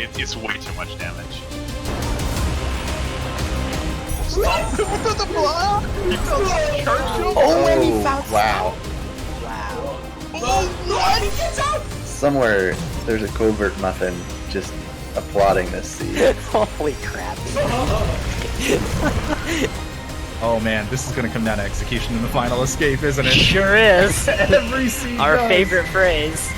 It's way too much damage. Stop him with the block! He fell charge. And he found wow. Wow. Oh no! He gets out! Somewhere there's a covert muffin just applauding this seed. Holy crap. Oh man, this is gonna come down to execution in the final escape, isn't it? Sure is. Every seed Our does. favorite phrase.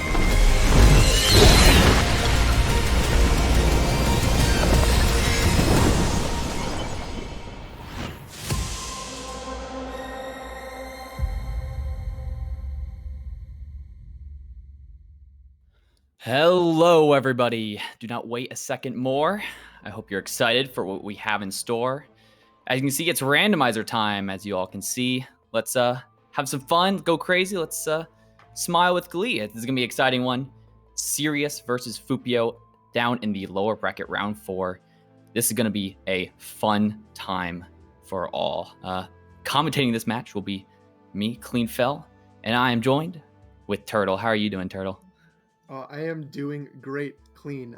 Hello, everybody. Do not wait a second more. I hope you're excited for what we have in store. As you can see, it's randomizer time, as you all can see. Let's have some fun, go crazy. Let's smile with glee. This is going to be an exciting one. Sirius versus Foopyo down in the lower bracket, round 4. This is going to be a fun time for all. Commentating this match will be me, Clean Fell, and I am joined with Turtle. How are you doing, Turtle? I am doing great, Clean.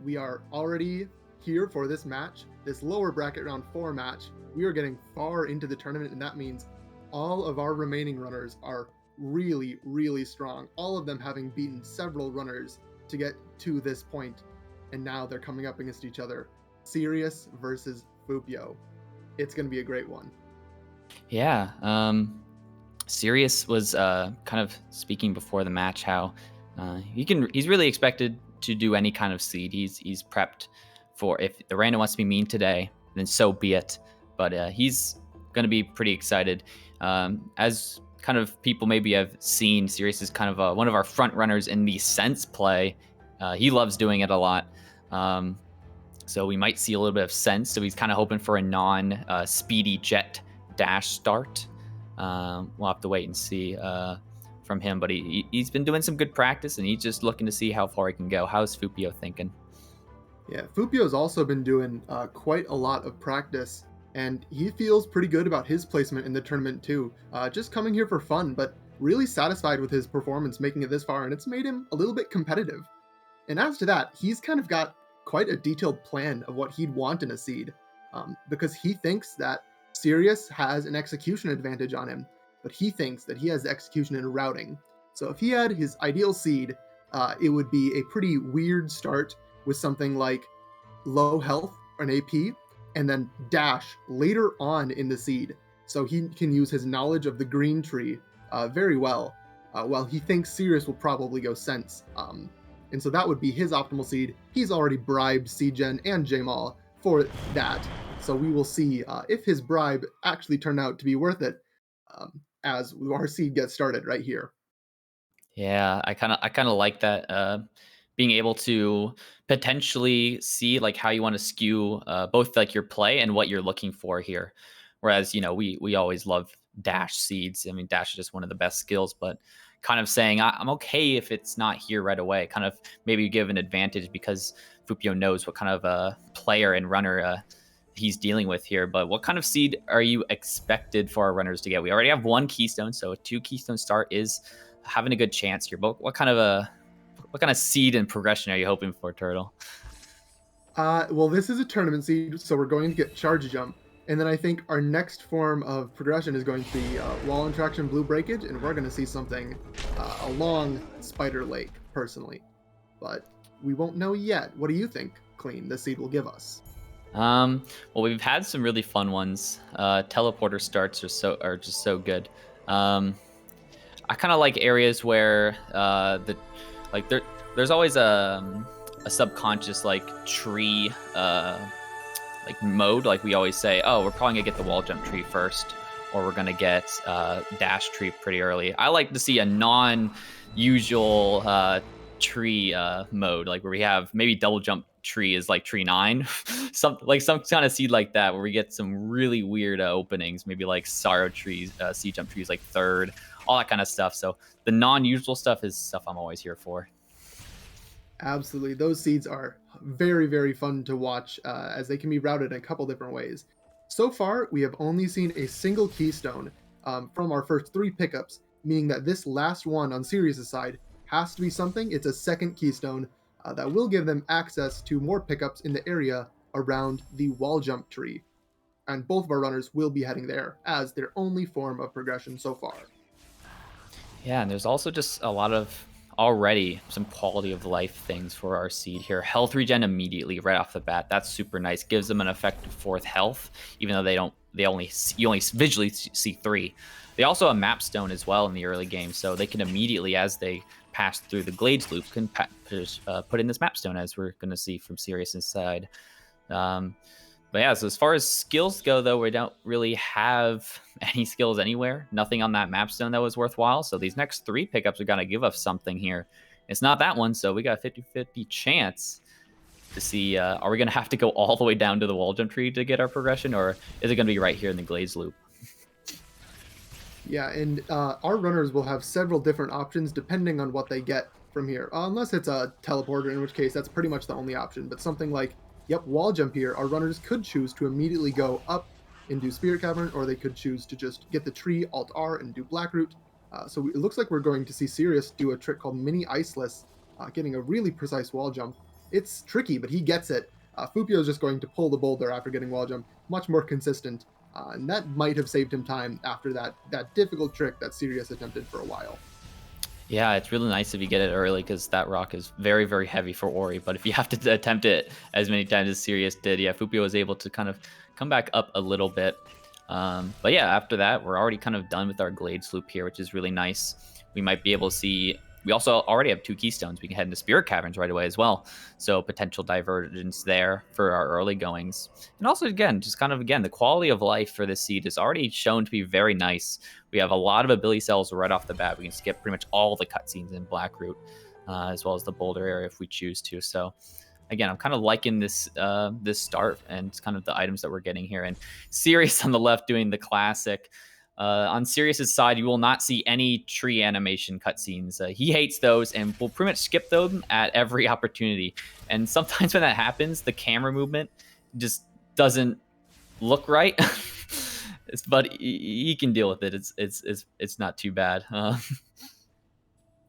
We are already here for this match, this lower bracket round 4 match. We are getting far into the tournament, and that means all of our remaining runners are really, really strong. All of them having beaten several runners to get to this point, and now they're coming up against each other. Sirius versus Foopyo. It's going to be a great one. Yeah, Sirius was kind of speaking before the match how he's really expected to do any kind of seed. He's prepped for if the random wants to be mean today, then so be it. But he's going to be pretty excited. As kind of people maybe have seen, Sirius is kind of one of our front runners in the sense play. He loves doing it a lot. So we might see a little bit of sense. So he's kind of hoping for a non-speedy jet dash start. We'll have to wait and see from him, but he's been doing some good practice, and he's just looking to see how far he can go. How's Foopyo thinking? Yeah, Foopyo's also been doing quite a lot of practice, and he feels pretty good about his placement in the tournament too. Just coming here for fun, but really satisfied with his performance making it this far, and it's made him a little bit competitive. And as to that, he's kind of got quite a detailed plan of what he'd want in a seed, because he thinks that Sirius has an execution advantage on him, but he thinks that he has the execution in routing. So if he had his ideal seed, it would be a pretty weird start with something like low health or an AP, and then dash later on in the seed. So he can use his knowledge of the green tree very well, while he thinks Sirius will probably go sense. And so that would be his optimal seed. He's already bribed CGen and Jamal for that. So we will see if his bribe actually turned out to be worth it, as our seed gets started right here. Yeah, I kind of like that. Being able to potentially see like how you want to skew both like your play and what you're looking for here. Whereas, we always love dash seeds. I mean, dash is just one of the best skills, but kind of saying I'm okay if it's not here right away, kind of maybe give an advantage because Foopyo knows what kind of player and runner he's dealing with here. But what kind of seed are you expected for our runners to get? We already have 1 keystone, so a 2 keystone start is having a good chance here. But what kind of seed and progression are you hoping for, Turtle? Well, this is a tournament seed, so we're going to get charge jump. And then I think our next form of progression is going to be wall interaction, blue breakage, and we're going to see something along Spider Lake, personally. But we won't know yet. What do you think, Clean, this seed will give us? Well, we've had some really fun ones. Teleporter starts are just so good. I kind of like areas where there's always a subconscious like tree like mode. Like we always say, oh, we're probably gonna get the wall jump tree first, or we're gonna get dash tree pretty early. I like to see a non-usual tree mode, like where we have maybe double jump tree is like tree 9, some kind of seed like that, where we get some really weird openings, maybe like sorrow trees, seed jump trees like 3rd, all that kind of stuff. So the non-usual stuff is stuff I'm always here for. Absolutely. Those seeds are very, very fun to watch, as they can be routed in a couple different ways. So far, we have only seen a single keystone from our first 3 pickups, meaning that this last one on Sirius' side has to be something. It's a second keystone, that will give them access to more pickups in the area around the wall jump tree. And both of our runners will be heading there as their only form of progression so far. Yeah, and there's also just a lot of already some quality of life things for our seed here. Health regen immediately right off the bat. That's super nice. Gives them an effective 4th health, even though you only visually see 3. They also have map stone as well in the early game, so they can immediately, as they pass through the Glades loop, can put in this map stone, as we're going to see from Sirius's side. But yeah, so as far as skills go, though, we don't really have any skills anywhere. Nothing on that map stone that was worthwhile. So these next 3 pickups are going to give us something here. It's not that one, so we got a 50-50 chance to see, are we going to have to go all the way down to the wall jump tree to get our progression, or is it going to be right here in the Glades loop? Yeah, and our runners will have several different options depending on what they get from here. Unless it's a teleporter, in which case that's pretty much the only option. But something like, yep, wall jump here, our runners could choose to immediately go up and do Spirit Cavern, or they could choose to just get the tree, Alt-R, and do Blackroot. So it looks like we're going to see Sirius do a trick called Mini Iceless, getting a really precise wall jump. It's tricky, but he gets it. Foopyo is just going to pull the boulder after getting wall jump, much more consistent. And that might have saved him time after that difficult trick that Sirius attempted for a while. Yeah, it's really nice if you get it early, because that rock is very, very heavy for Ori. But if you have to attempt it as many times as Sirius did, yeah, Foopyo was able to kind of come back up a little bit. But yeah, after that, we're already kind of done with our Glades loop here, which is really nice. We might be able to see... We also already have 2 keystones. We can head into Spirit Caverns right away as well. So potential divergence there for our early goings. And also, again, the quality of life for this seed is already shown to be very nice. We have a lot of ability cells right off the bat. We can skip pretty much all the cutscenes in Blackroot, as well as the boulder area if we choose to. So again, I'm kind of liking this this start and kind of the items that we're getting here. And Sirius on the left doing the classic. On Sirius's side, you will not see any tree animation cutscenes. He hates those and will pretty much skip them at every opportunity. And sometimes when that happens, the camera movement just doesn't look right. But he can deal with it. It's not too bad.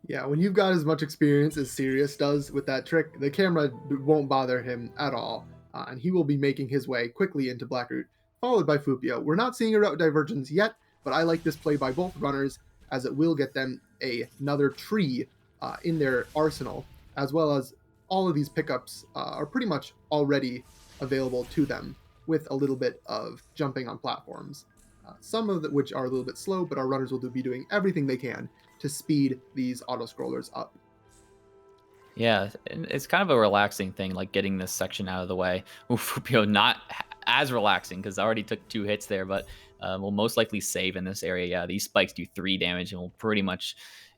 Yeah, when you've got as much experience as Sirius does with that trick, the camera won't bother him at all. And he will be making his way quickly into Blackroot, followed by Foopyo. We're not seeing a route divergence yet, but I like this play by both runners, as it will get them another tree in their arsenal, as well as all of these pickups are pretty much already available to them, with a little bit of jumping on platforms. Some of which are a little bit slow, but our runners will be doing everything they can to speed these auto-scrollers up. Yeah, it's kind of a relaxing thing, like getting this section out of the way. Foopyo not as relaxing, because I already took 2 hits there, but will most likely save in this area. Yeah, these spikes do 3 damage and will pretty much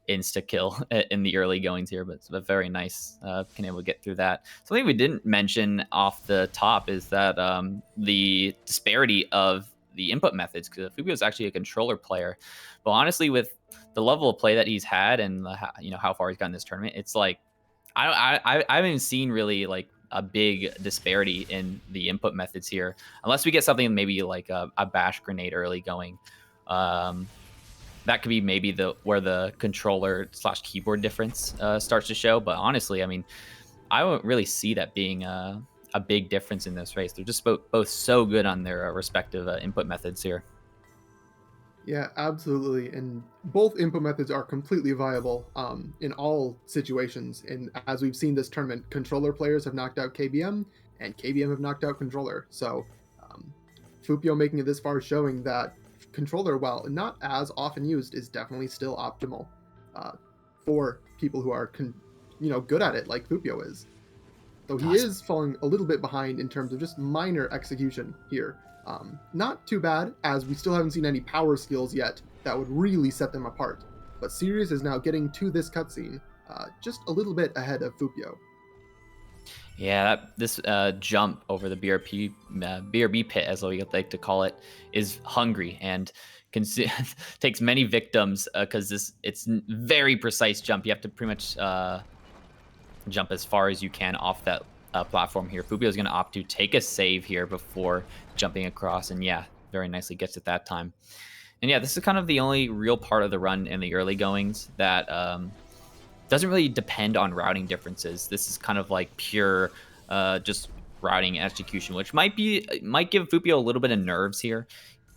insta-kill in the early goings here, but it's very nice being able to get through that. Something we didn't mention off the top is that the disparity of the input methods, because Foopyo is actually a controller player. But honestly, with the level of play that he's had and how far he's gotten in this tournament, it's like I haven't seen really like a big disparity in the input methods here, unless we get something maybe like a bash grenade early going. That could be maybe where the controller / keyboard difference starts to show. But honestly, I mean, I don't really see that being a big difference in this race. They're just both so good on their respective input methods here. Yeah, absolutely. And both input methods are completely viable in all situations. And as we've seen this tournament, controller players have knocked out KBM, and KBM have knocked out controller. So Foopyo making it this far, showing that controller, while not as often used, is definitely still optimal for people who are good at it, like Foopyo is. Though he is falling a little bit behind in terms of just minor execution here. Not too bad, as we still haven't seen any power skills yet that would really set them apart. But Sirius is now getting to this cutscene just a little bit ahead of Foopyo. Yeah, this jump over the BRB pit, as we like to call it, is hungry and takes many victims, because it's very precise jump. You have to pretty much jump as far as you can off that platform here. Foopyo is going to opt to take a save here before jumping across, and yeah, very nicely gets it that time. And yeah, this is kind of the only real part of the run in the early goings that doesn't really depend on routing differences. This is kind of like pure just routing execution, which might give Foopyo a little bit of nerves here,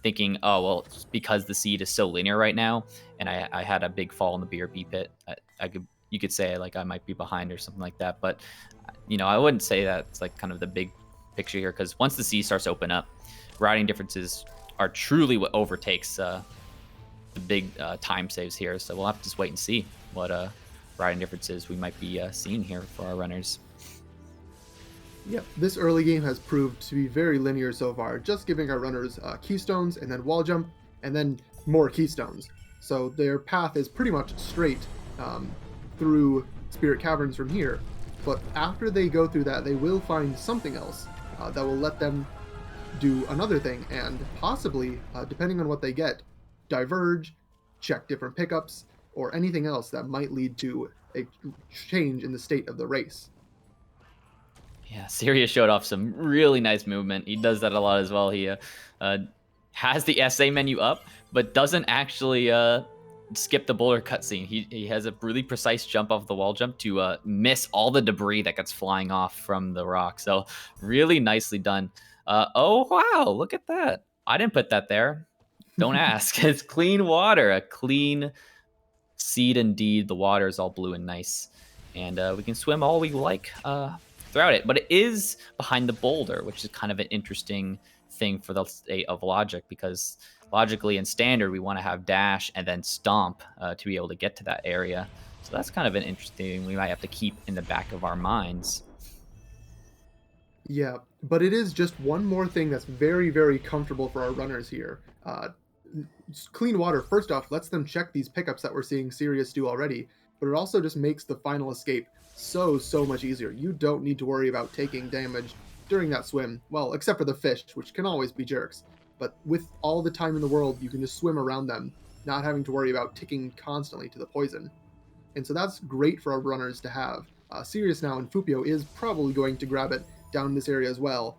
thinking, oh, well, it's because the seed is so linear right now, and I had a big fall in the BRB pit. You could say like I might be behind or something like that, but I wouldn't say that's like kind of the big picture here, because once the seed starts to open up, routing differences are truly what overtakes the big time saves here. So we'll have to just wait and see what routing differences we might be seeing here for our runners. Yep, this early game has proved to be very linear so far, just giving our runners keystones and then wall jump and then more keystones. So their path is pretty much straight through Spirit Caverns from here, but after they go through that, they will find something else that will let them do another thing, and possibly, depending on what they get, diverge, check different pickups, or anything else that might lead to a change in the state of the race. Yeah, Sirius showed off some really nice movement. He does that a lot as well. He has the SA menu up, but doesn't actually skip the boulder cutscene. He has a really precise jump off the wall jump to miss all the debris that gets flying off from the rock. So really nicely done. Oh, wow, look at that. I didn't put that there. Don't ask. It's clean water, a clean seed indeed. The water is all blue and nice, and we can swim all we like throughout it. But it is behind the boulder, which is kind of an interesting thing for the state of logic, because logically in standard we want to have dash and then stomp to be able to get to that area. So that's kind of an interesting thing we might have to keep in the back of our minds. Yeah, but it is just one more thing that's very, very comfortable for our runners here. Clean water, first off, lets them check these pickups that we're seeing Sirius do already, but it also just makes the final escape so much easier. You don't need to worry about taking damage during that swim, well, except for the fish, which can always be jerks. But with all the time in the world, you can just swim around them, not having to worry about ticking constantly to the poison. And so that's great for our runners to have. Sirius now in Foopyo is probably going to grab it down this area as well,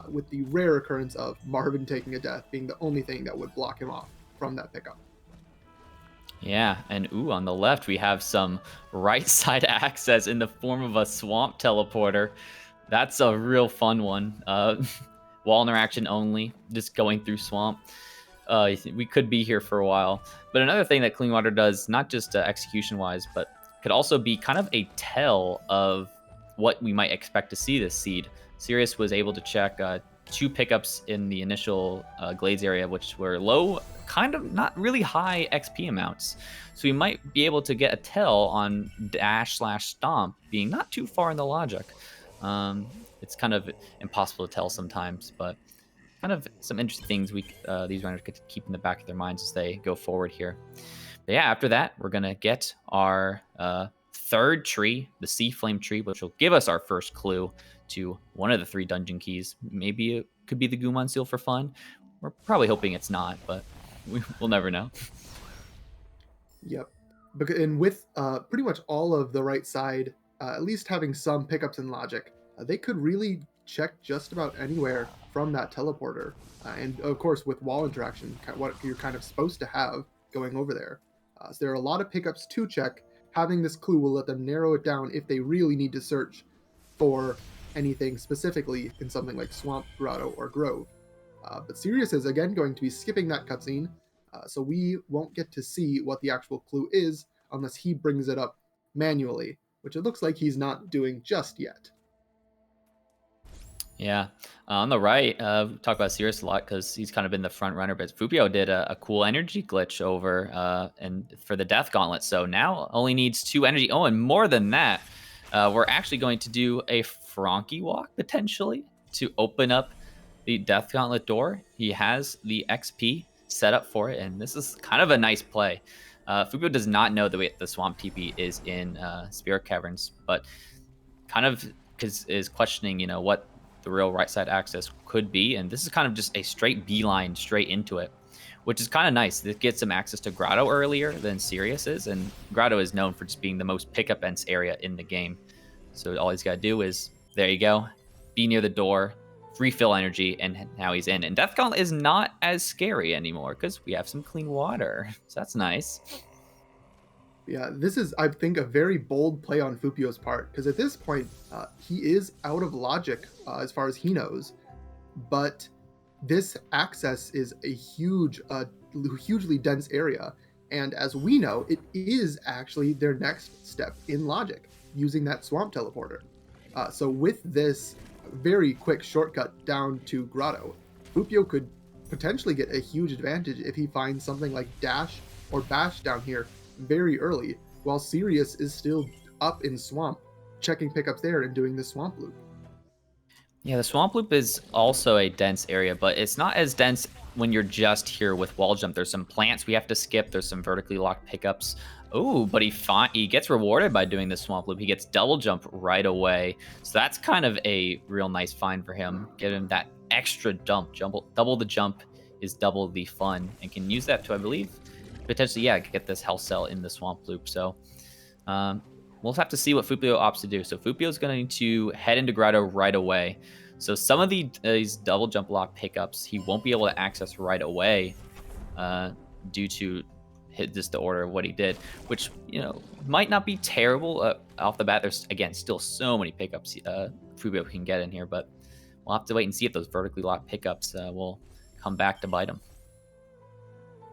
with the rare occurrence of Marvin taking a death being the only thing that would block him off from that pickup. Yeah, and ooh, on the left we have some right side access in the form of a swamp teleporter. That's a real fun one. Wall interaction only, just going through swamp. We could be here for a while. But another thing that Clean Water does, not just execution-wise, but could also be kind of a tell of what we might expect to see this seed. Sirius was able to check 2 pickups in the initial Glades area, which were low, kind of not really high XP amounts. So we might be able to get a tell on dash/stomp being not too far in the logic. It's kind of impossible to tell sometimes, but kind of some interesting things these runners get to keep in the back of their minds as they go forward here. But yeah, after that, we're going to get our third tree, the Sea Flame tree, which will give us our first clue to one of the 3 dungeon keys. Maybe it could be the Gumon seal for fun. We're probably hoping it's not, but we'll never know. Yep. And with pretty much all of the right side, at least having some pickups in logic, they could really check just about anywhere from that teleporter. And of course, with wall interaction, what you're kind of supposed to have going over there. So there are a lot of pickups to check. Having this clue will let them narrow it down if they really need to search for anything specifically in something like Swamp, Grotto, or Grove. But Sirius is again going to be skipping that cutscene, so we won't get to see what the actual clue is unless he brings it up manually, which it looks like he's not doing just yet. Yeah, on the right, we talk about Sirius a lot because he's kind of been the front runner, but Foopyo did a cool energy glitch over and for the Death Gauntlet, so now only needs 2 energy. Oh, and more than that, we're actually going to do a Frankie walk potentially to open up the Death Gauntlet door. He has the XP set up for it, and this is kind of a nice play. Foopyo does not know that the Swamp TP is in Spirit Caverns, but kind of is questioning, what the real right side access could be, and this is kind of just a straight beeline straight into it, which is kind of nice. This gets him access to Grotto earlier than Sirius is, and Grotto is known for just being the most pickup ends area in the game. So all he's got to do is, there you go, be near the door, refill energy, and now he's in. And Death Gauntlet is not as scary anymore because we have some clean water, so that's nice. Yeah, this is, I think, a very bold play on Foopyo's part, because at this point, he is out of logic as far as he knows, but this access is a hugely dense area, and as we know, it is actually their next step in logic, using that swamp teleporter. So with this very quick shortcut down to Grotto, Foopyo could potentially get a huge advantage if he finds something like Dash or Bash down here very early, while Sirius is still up in Swamp, checking pickups there and doing the Swamp Loop. Yeah, the swamp loop is also a dense area, but it's not as dense when you're just here with wall jump. There's some plants we have to skip. There's some vertically locked pickups. Oh, but he gets rewarded by doing the swamp loop. He gets double jump right away. So that's kind of a real nice find for him. Give him that extra double the jump is double the fun, and can use that to, I believe, potentially, yeah, get this health cell in the swamp loop. So we'll have to see what Foopyo opts to do. So Foopyo's going to head into Grotto right away. So some of these double jump lock pickups he won't be able to access right away due to just the order of what he did, which, you know, might not be terrible off the bat. There's, again, still so many pickups Foopyo can get in here, but we'll have to wait and see if those vertically locked pickups will come back to bite him.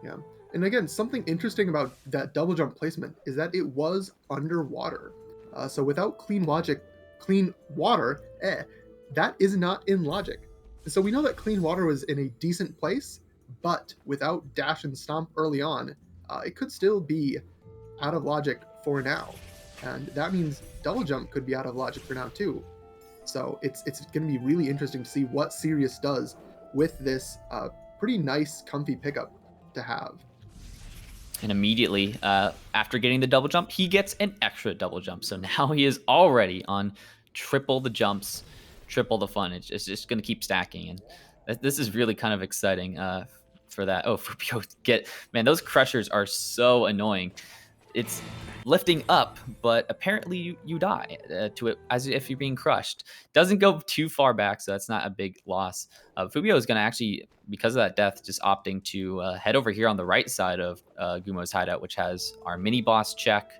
Yeah. And again, something interesting about that double jump placement is that it was underwater. So without clean water, that is not in logic. So we know that clean water was in a decent place, but without dash and stomp early on, it could still be out of logic for now. And that means double jump could be out of logic for now too. So it's going to be really interesting to see what Sirius does with this pretty nice, comfy pickup to have. And immediately after getting the double jump, he gets an extra double jump. So now he is already on triple the jumps, triple the fun. It's just going to keep stacking. And this is really kind of exciting for that. Oh, Foopyo, man, those crushers are so annoying. It's lifting up, but apparently you die to it as if you're being crushed. Doesn't go too far back, so that's not a big loss. Foopyo is going to actually, because of that death, just opting to head over here on the right side of Gumo's hideout, which has our mini boss check,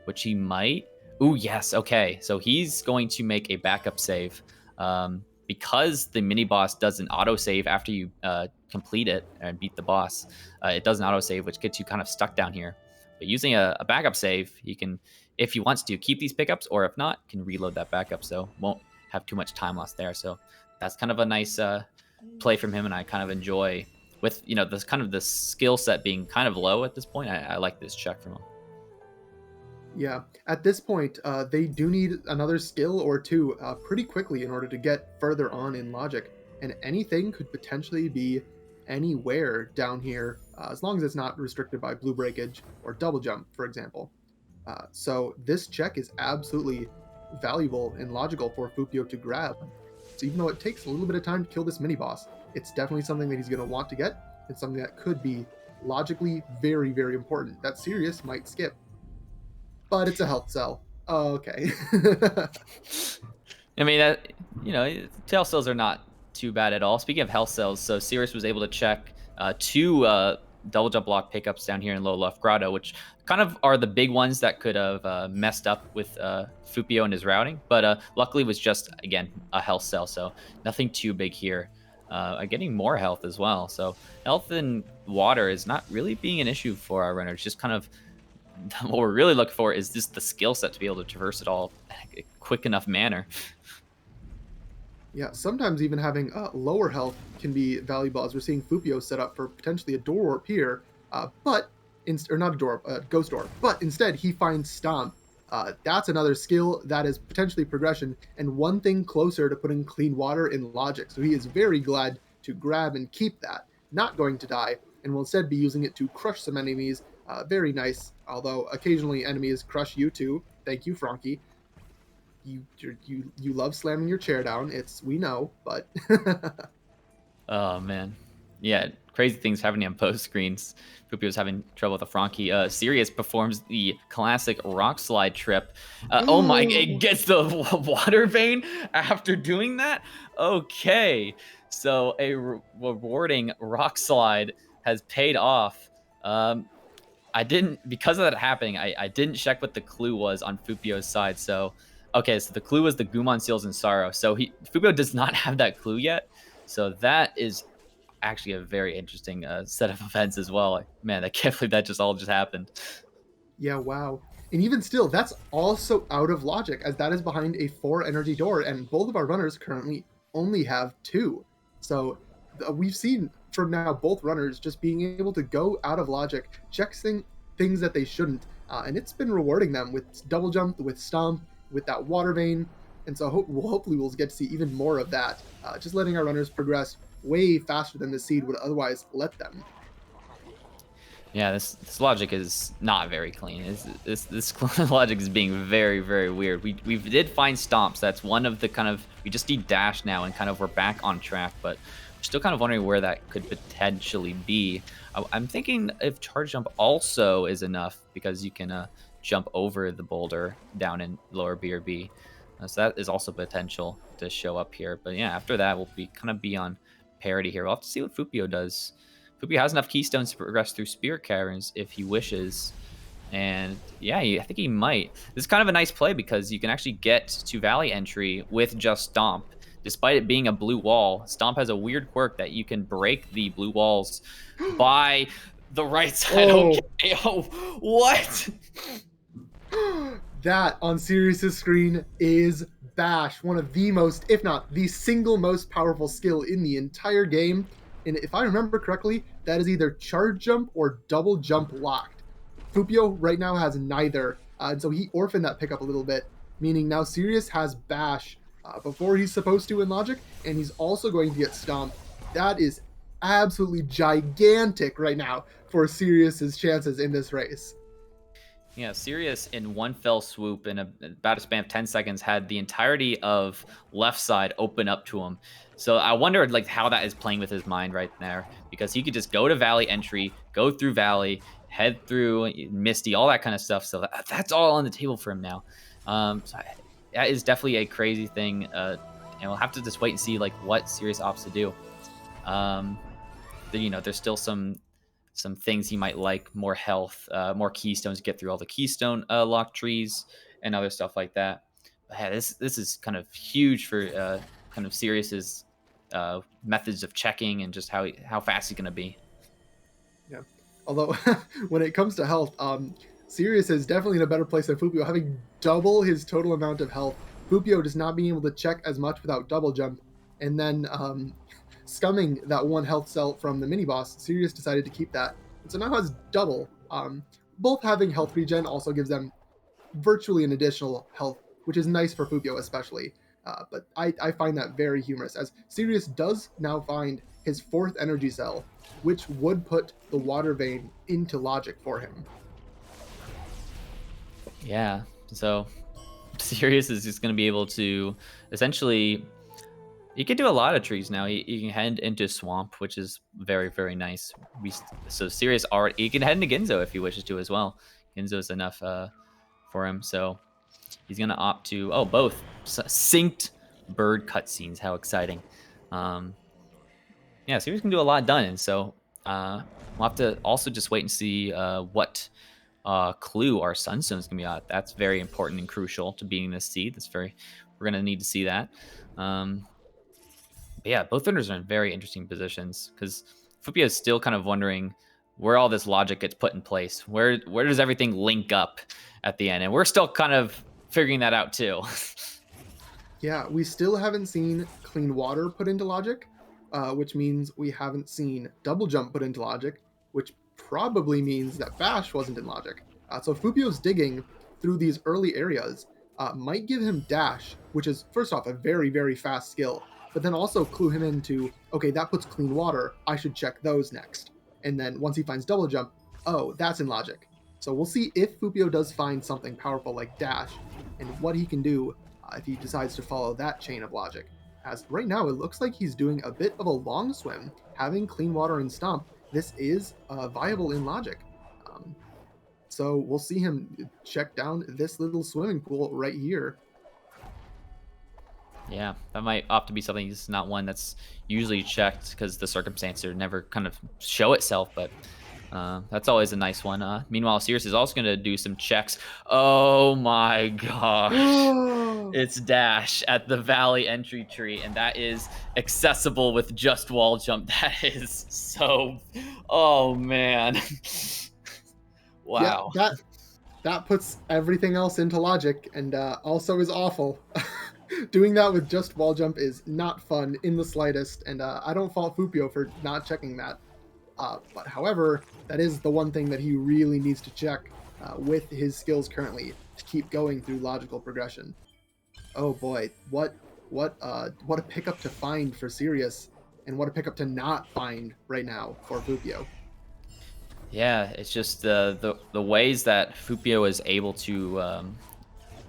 which he might. Ooh, yes, okay. So he's going to make a backup save. Because the mini boss doesn't auto save after you complete it and beat the boss, it doesn't auto save, which gets you kind of stuck down here. But using a backup save, he can, if he wants to, keep these pickups, or if not, can reload that backup, so won't have too much time lost there. So that's kind of a nice play from him, and I kind of enjoy, with, you know, this kind of the skill set being kind of low at this point. I like this check from him. Yeah, at this point, they do need another skill or two pretty quickly in order to get further on in logic, and anything could potentially be anywhere down here, as long as it's not restricted by blue breakage or double jump, for example. So this check is absolutely valuable and logical for Foopyo to grab. So even though it takes a little bit of time to kill this mini boss, it's definitely something that he's going to want to get, and something that could be logically very, very important that Sirius might skip. But it's a health cell. Oh, okay. I mean, you know, tail cells are not too bad at all. Speaking of health cells, so Sirius was able to check two double jump block pickups down here in low left grotto, which kind of are the big ones that could have messed up with Foopyo and his routing. But luckily it was just, again, a health cell, so nothing too big here. Getting more health as well. So health and water is not really being an issue for our runners. Just kind of what we're really looking for is just the skill set to be able to traverse it all in a quick enough manner. Yeah, sometimes even having lower health can be valuable, as we're seeing Foopyo set up for potentially a door warp here, or not a door, a ghost door, but instead he finds Stomp. That's another skill that is potentially progression, and one thing closer to putting clean water in logic. So he is very glad to grab and keep that, not going to die, and will instead be using it to crush some enemies. Very nice, although occasionally enemies crush you too. Thank you, Frankie. You love slamming your chair down. We know, but Oh man, yeah, crazy things happening on post screens. Foopyo's having trouble with the Frankie. Sirius performs the classic rock slide trip. Oh my! It gets the water vein after doing that. Okay, so a rewarding rock slide has paid off. I didn't, because of that happening, I didn't check what the clue was on Foopyo's side. So, okay, so the clue was the Gumon seals in sorrow. So Foopyo does not have that clue yet. So that is actually a very interesting set of events as well. Like, man, I can't believe that all just happened. Yeah, wow. And even still, that's also out of logic, as that is behind a 4 energy door, and both of our runners currently only have 2. So we've seen from now both runners just being able to go out of logic, check things that they shouldn't, and it's been rewarding them with double jump, with stomp, with that water vein. And so hopefully we'll get to see even more of that, just letting our runners progress way faster than the seed would otherwise let them. Yeah, this logic is not very clean. This logic is being very, very weird. We did find stomps. That's one of the kind of, we just need dash now and kind of we're back on track, but we're still kind of wondering where that could potentially be. I'm thinking if charge jump also is enough, because you can jump over the boulder down in lower B or B. So that is also potential to show up here. But yeah, after that we'll be on parity here. We'll have to see what Foopyo does. Foopyo has enough keystones to progress through Spirit Caverns if he wishes. And yeah, I think he might. This is kind of a nice play because you can actually get to Valley entry with just Stomp. Despite it being a blue wall, Stomp has a weird quirk that you can break the blue walls by the right side. Oh. Okay. Oh, what? That on Sirius's screen is Bash, one of the most, if not the single most powerful skill in the entire game. And if I remember correctly, that is either charge jump or double jump locked. Foopyo right now has neither, and so he orphaned that pickup a little bit, meaning now Sirius has Bash before he's supposed to in Logic, and he's also going to get Stomp. That is absolutely gigantic right now for Sirius's chances in this race. Yeah, Sirius in one fell swoop in about a span of 10 seconds had the entirety of left side open up to him. So I wondered like how that is playing with his mind right there, because he could just go to Valley entry, go through Valley, head through Misty, all that kind of stuff. So that's all on the table for him now. So that is definitely a crazy thing, and we'll have to just wait and see like what Sirius opts to do. There's still some things he might like, more health, more keystones to get through all the keystone lock trees and other stuff like that. But yeah, this is kind of huge for kind of Sirius's methods of checking and just how fast he's going to be. Yeah. Although when it comes to health, Sirius is definitely in a better place than Foopyo, having double his total amount of health. Foopyo just not being able to check as much without double jump, and then scumming that 1 health cell from the mini boss. Sirius decided to keep that, and so now has double. Both having health regen also gives them virtually an additional health, which is nice for Foopyo especially. But I find that very humorous, as Sirius does now find his 4th energy cell, which would put the water vein into Logic for him. Yeah, so Sirius is just going to be able to essentially, he can do a lot of trees now. He can head into Swamp, which is very, very nice. So Sirius already, he can head into Ginzo if he wishes to as well. Ginzo is enough for him, so he's going to opt to, both synced bird cutscenes. How exciting. Yeah, Sirius can do a lot done, and so we'll have to also just wait and see what clue our Sunstone is going to be at. That's very important and crucial to beating this seed. We're going to need to see that. But yeah, both runners are in very interesting positions, because Foopyo is still kind of wondering where all this logic gets put in place. Where does everything link up at the end? And we're still kind of figuring that out too. Yeah, we still haven't seen Clean Water put into Logic, which means we haven't seen Double Jump put into Logic, which probably means that Bash wasn't in Logic. So Foopyo's digging through these early areas might give him Dash, which is, first off, a very, very fast skill, but then also clue him into, okay, that puts Clean Water, I should check those next. And then once he finds Double Jump, that's in Logic. So we'll see if Foopyo does find something powerful like Dash, and what he can do if he decides to follow that chain of logic. As right now, it looks like he's doing a bit of a long swim, having Clean Water and Stomp. This is viable in Logic. So we'll see him check down this little swimming pool right here. Yeah, that might opt to be something. It's not one that's usually checked because the circumstances never kind of show itself, but That's always a nice one. Meanwhile, Sirius is also going to do some checks. Oh my gosh. It's Dash at the Valley entry tree, and that is accessible with just wall jump. That is so... Oh, man. Wow. Yeah, that puts everything else into logic, and also is awful. Doing that with just wall jump is not fun in the slightest, and I don't fault Foopyo for not checking that. But however, that is the one thing that he really needs to check with his skills currently to keep going through logical progression. Oh boy, what a pickup to find for Sirius, and what a pickup to not find right now for Foopyo. Yeah, it's just the ways that Foopyo is able to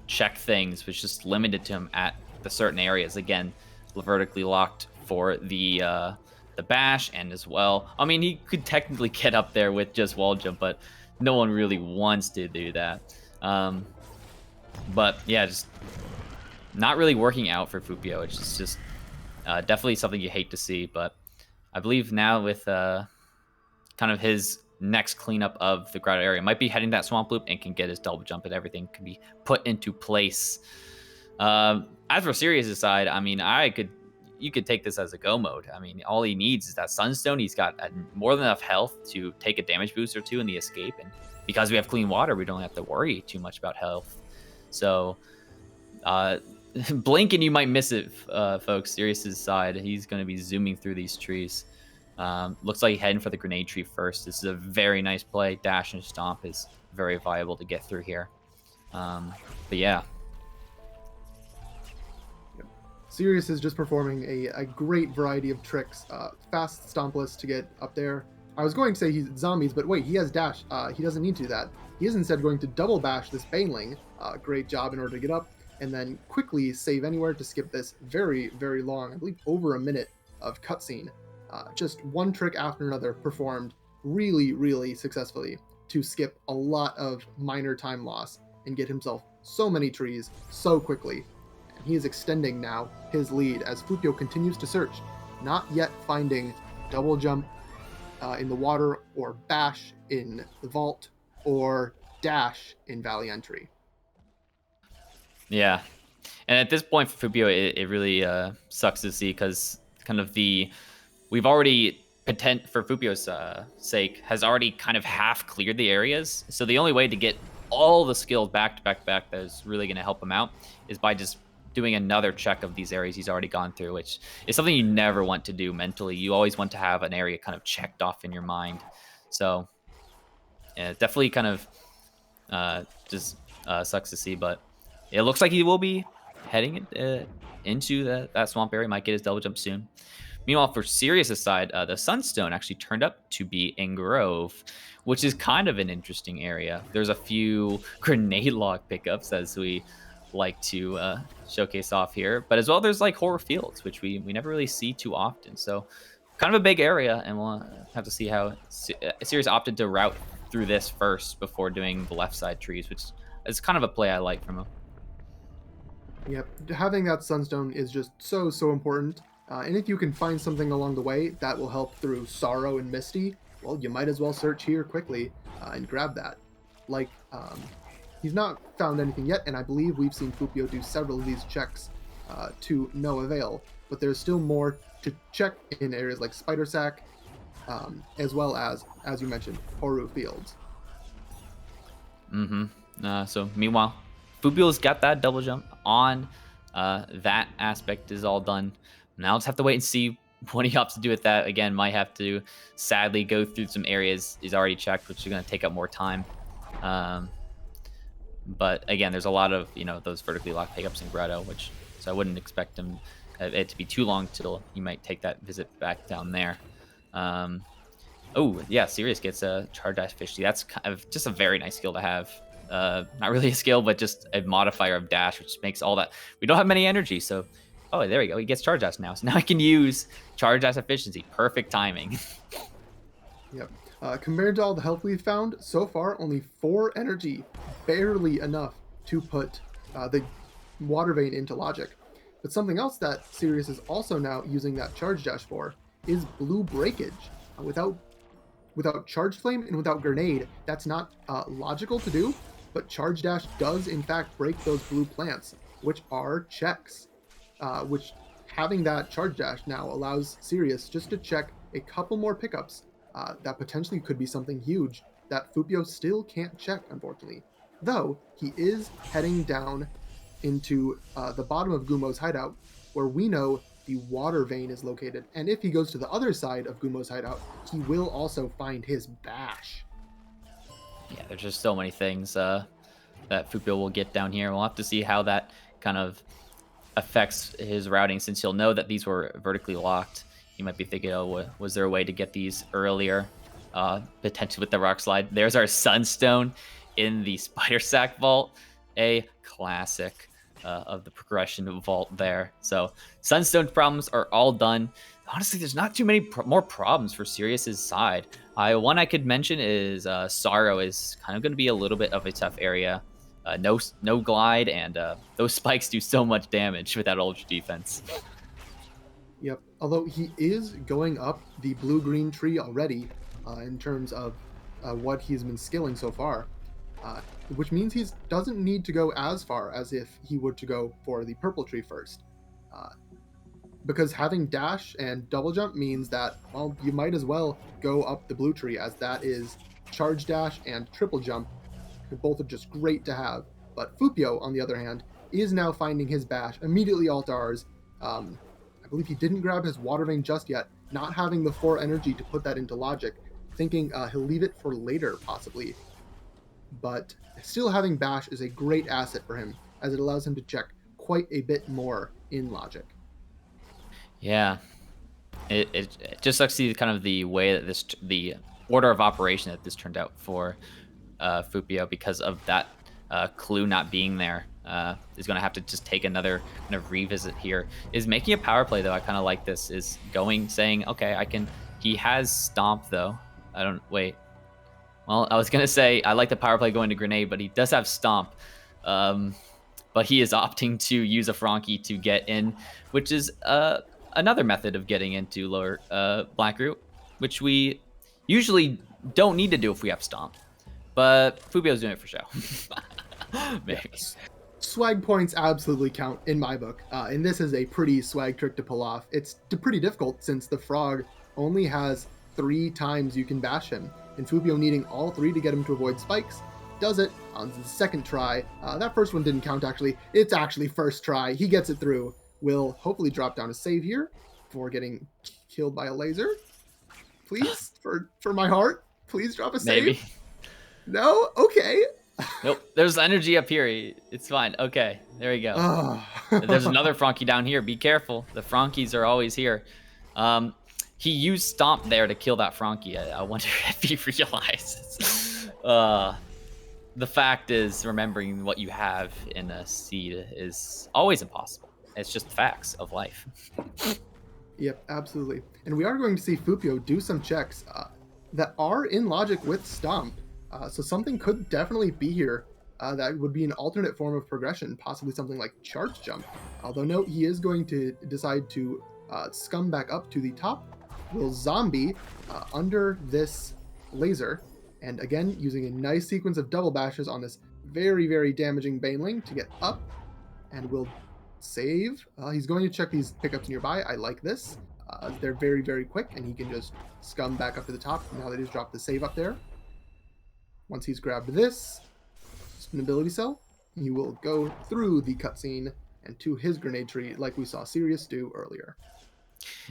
check things was just limited to him at the certain areas. Again, vertically locked for the bash, and as well, I mean, he could technically get up there with just wall jump, but no one really wants to do that. But yeah, just not really working out for Foopyo. It's just definitely something you hate to see. But I believe now with kind of his next cleanup of the grotto area, might be heading that swamp loop and can get his double jump, and everything can be put into place. As for Sirius's side, I mean, you could take this as a go mode. I mean, all he needs is that Sunstone. He's got more than enough health to take a damage boost or two in the escape, and because we have clean water, we don't have to worry too much about health. So blink and you might miss it, folks. Sirius's side, he's going to be zooming through these trees. Looks like he's heading for the grenade tree first. This is a very nice play. Dash and stomp is very viable to get through here. But yeah. Sirius is just performing a great variety of tricks. Fast stompless to get up there. I was going to say he's zombies, but wait, he has dash. He doesn't need to do that. He is instead going to double bash this Baneling. Great job in order to get up, and then quickly save anywhere to skip this very, very long, I believe over a minute of cutscene. Just one trick after another performed really, really successfully to skip a lot of minor time loss and get himself so many trees so quickly. And he is extending now his lead as Foopyo continues to search, not yet finding double jump in the water, or bash in the vault, or dash in Valley entry. Yeah. And at this point for Foopyo, it really sucks to see, because kind of we've already, for Foopyo's sake, has already kind of half cleared the areas. So the only way to get all the skills back to back that is really going to help him out is by just doing another check of these areas he's already gone through, which is something you never want to do mentally. You always want to have an area kind of checked off in your mind. So yeah, it definitely kind of just sucks to see, but it looks like he will be heading into that swamp area. Might get his double jump soon. Meanwhile, for Sirius's side, the Sunstone actually turned up to be in Grove, which is kind of an interesting area. There's a few grenade lock pickups, as we like to showcase off here, but as well there's like horror fields, which we never really see too often. So kind of a big area, and we'll have to see how Sirius opted to route through this first before doing the left side trees, which is kind of a play I like from him. Yep, having that Sunstone is just so important. And if you can find something along the way that will help through Sorrow and Misty, well, you might as well search here quickly and grab that. Like, he's not found anything yet, and I believe we've seen Foopyo do several of these checks to no avail, but there's still more to check in areas like Spider Sack, as well as you mentioned, Horu Fields. So meanwhile, Foopyo's got that double jump on. That aspect is all done. Now let's have to wait and see what he opts to do with that. Again, might have to sadly go through some areas he's already checked, which is going to take up more time. But again, there's a lot of those vertically locked pickups in Grotto, so I wouldn't expect it to be too long till he might take that visit back down there. Oh yeah, Sirius gets a charge dash 50. That's kind of just a very nice skill to have. Not really a skill, but just a modifier of dash, which makes all that. We don't have many energy, so oh, there we go. He gets charge dash now, so now I can use charge dash efficiency. Perfect timing. Yep. Compared to all the health we've found so far, only 4 energy, barely enough to put the water vein into logic. But something else that Sirius is also now using that charge dash for is blue breakage. Without without Charge Flame and without Grenade, that's not logical to do, but Charge Dash does in fact break those blue plants, which are checks, which having that Charge Dash now allows Sirius just to check a couple more pickups that potentially could be something huge that Foopyo still can't check, unfortunately. Though, he is heading down into the bottom of Gumo's hideout, where we know the water vein is located. And if he goes to the other side of Gumo's hideout, he will also find his bash. Yeah, there's just so many things that Foopyo will get down here. We'll have to see how that kind of affects his routing, since he'll know that these were vertically locked. He might be thinking, oh, was there a way to get these earlier? Potentially with the rock slide. There's our Sunstone in the Spider Sack vault. A classic of the progression vault there. So Sunstone problems are all done. Honestly, there's not too many more problems for Sirius's side. One I could mention is Sorrow is kind of going to be a little bit of a tough area. No glide, and those spikes do so much damage with that ultra defense. Yep, although he is going up the blue-green tree already in terms of what he's been skilling so far, which means he doesn't need to go as far as if he were to go for the purple tree first. Because having dash and double jump means that, well, you might as well go up the blue tree, as that is charge dash and triple jump. Both are just great to have. But Foopyo, on the other hand, is now finding his bash immediately altars. I believe he didn't grab his water vein just yet, not having the 4 energy to put that into logic, thinking he'll leave it for later, possibly. But still having bash is a great asset for him, as it allows him to check quite a bit more in logic. Yeah, it just sucks to see kind of the way that the order of operation that this turned out for Foopyo, because of that clue not being there. Is going to have to just take another kind of revisit here. Is making a power play, though. I kind of like this. Is saying, okay, I can. He has Stomp, though. Wait. Well, I was going to say I like the power play going to Grenade, but he does have Stomp. But he is opting to use a Frankie to get in, which is another method of getting into lower Blackroot, which we usually don't need to do if we have Stomp. But Foopyo's doing it for show. Maybe. Yes. Swag points absolutely count in my book, and this is a pretty swag trick to pull off. It's pretty difficult since the frog only has 3 times you can bash him, and Foopyo needing all 3 to get him to avoid spikes does it on the second try. That first one didn't count, actually. It's actually first try. He gets it through. Will hopefully drop down a save here before getting killed by a laser. Please, for my heart, please drop a save. Maybe. No? Okay. Nope. There's energy up here. It's fine. Okay. There we go. There's another Frankie down here. Be careful. The Frankies are always here. He used Stomp there to kill that Frankie. I wonder if he realizes. The fact is, remembering what you have in a seed is always impossible. It's just facts of life. Yep, absolutely. And we are going to see Foopyo do some checks that are in logic with Stomp. So something could definitely be here that would be an alternate form of progression, possibly something like Charge Jump. Although no, he is going to decide to scum back up to the top. Will zombie under this laser, and again using a nice sequence of double bashes on this very, very damaging Baneling to get up, and will save. He's going to check these pickups nearby. I like this. They're very, very quick, and he can just scum back up to the top now that he's dropped the save up there. Once he's grabbed this, just an ability cell, he will go through the cutscene and to his grenade tree like we saw Sirius do earlier.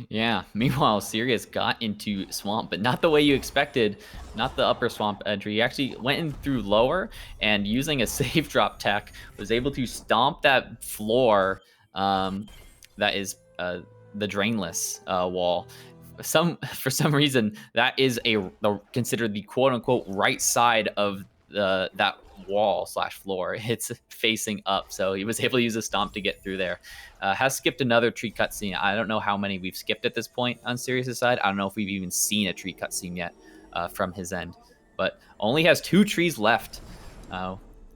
Yeah, meanwhile, Sirius got into Swamp, but not the way you expected, not the upper Swamp entry. He actually went in through lower, and using a save drop tech, was able to stomp that floor that is the drainless wall. For some reason, that is considered the quote-unquote right side of that wall / floor. It's facing up, so he was able to use a Stomp to get through there. Has skipped another tree cutscene. I don't know how many we've skipped at this point on Sirius' side. I don't know if we've even seen a tree cutscene yet from his end, but only has 2 trees left.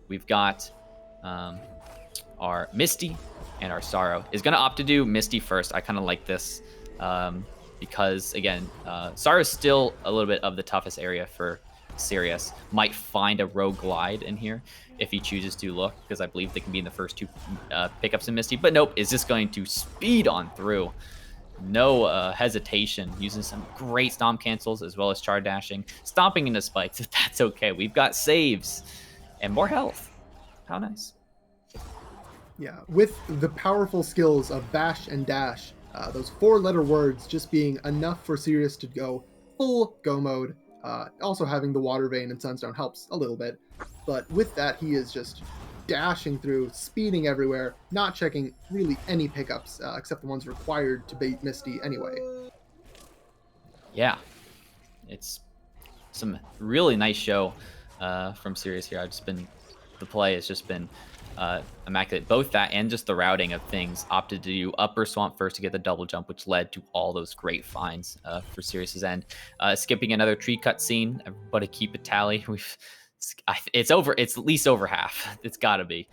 We've got our Misty and our Sorrow. Is going to opt to do Misty first. I kind of like this. because again, Sara is still a little bit of the toughest area for Sirius. Might find a rogue glide in here if he chooses to look, because I believe they can be in the first two pickups in Misty. But nope, is just going to speed on through. No hesitation, using some great stomp cancels as well as char dashing, stomping into spikes. If that's okay, we've got saves and more health. How nice. Yeah, with the powerful skills of bash and dash, those 4-letter words just being enough for Sirius to go full go mode. Also having the water vein and sunstone helps a little bit, but with that he is just dashing through, speeding everywhere, not checking really any pickups except the ones required to bait Misty anyway. Yeah, it's some really nice show from Sirius here. The play has just been immaculate. Both that and just the routing of things. Opted to do upper swamp first to get the double jump, which led to all those great finds for Sirius's end. Skipping another tree cut scene. Everybody keep a tally. It's over. It's at least over half. It's got to be.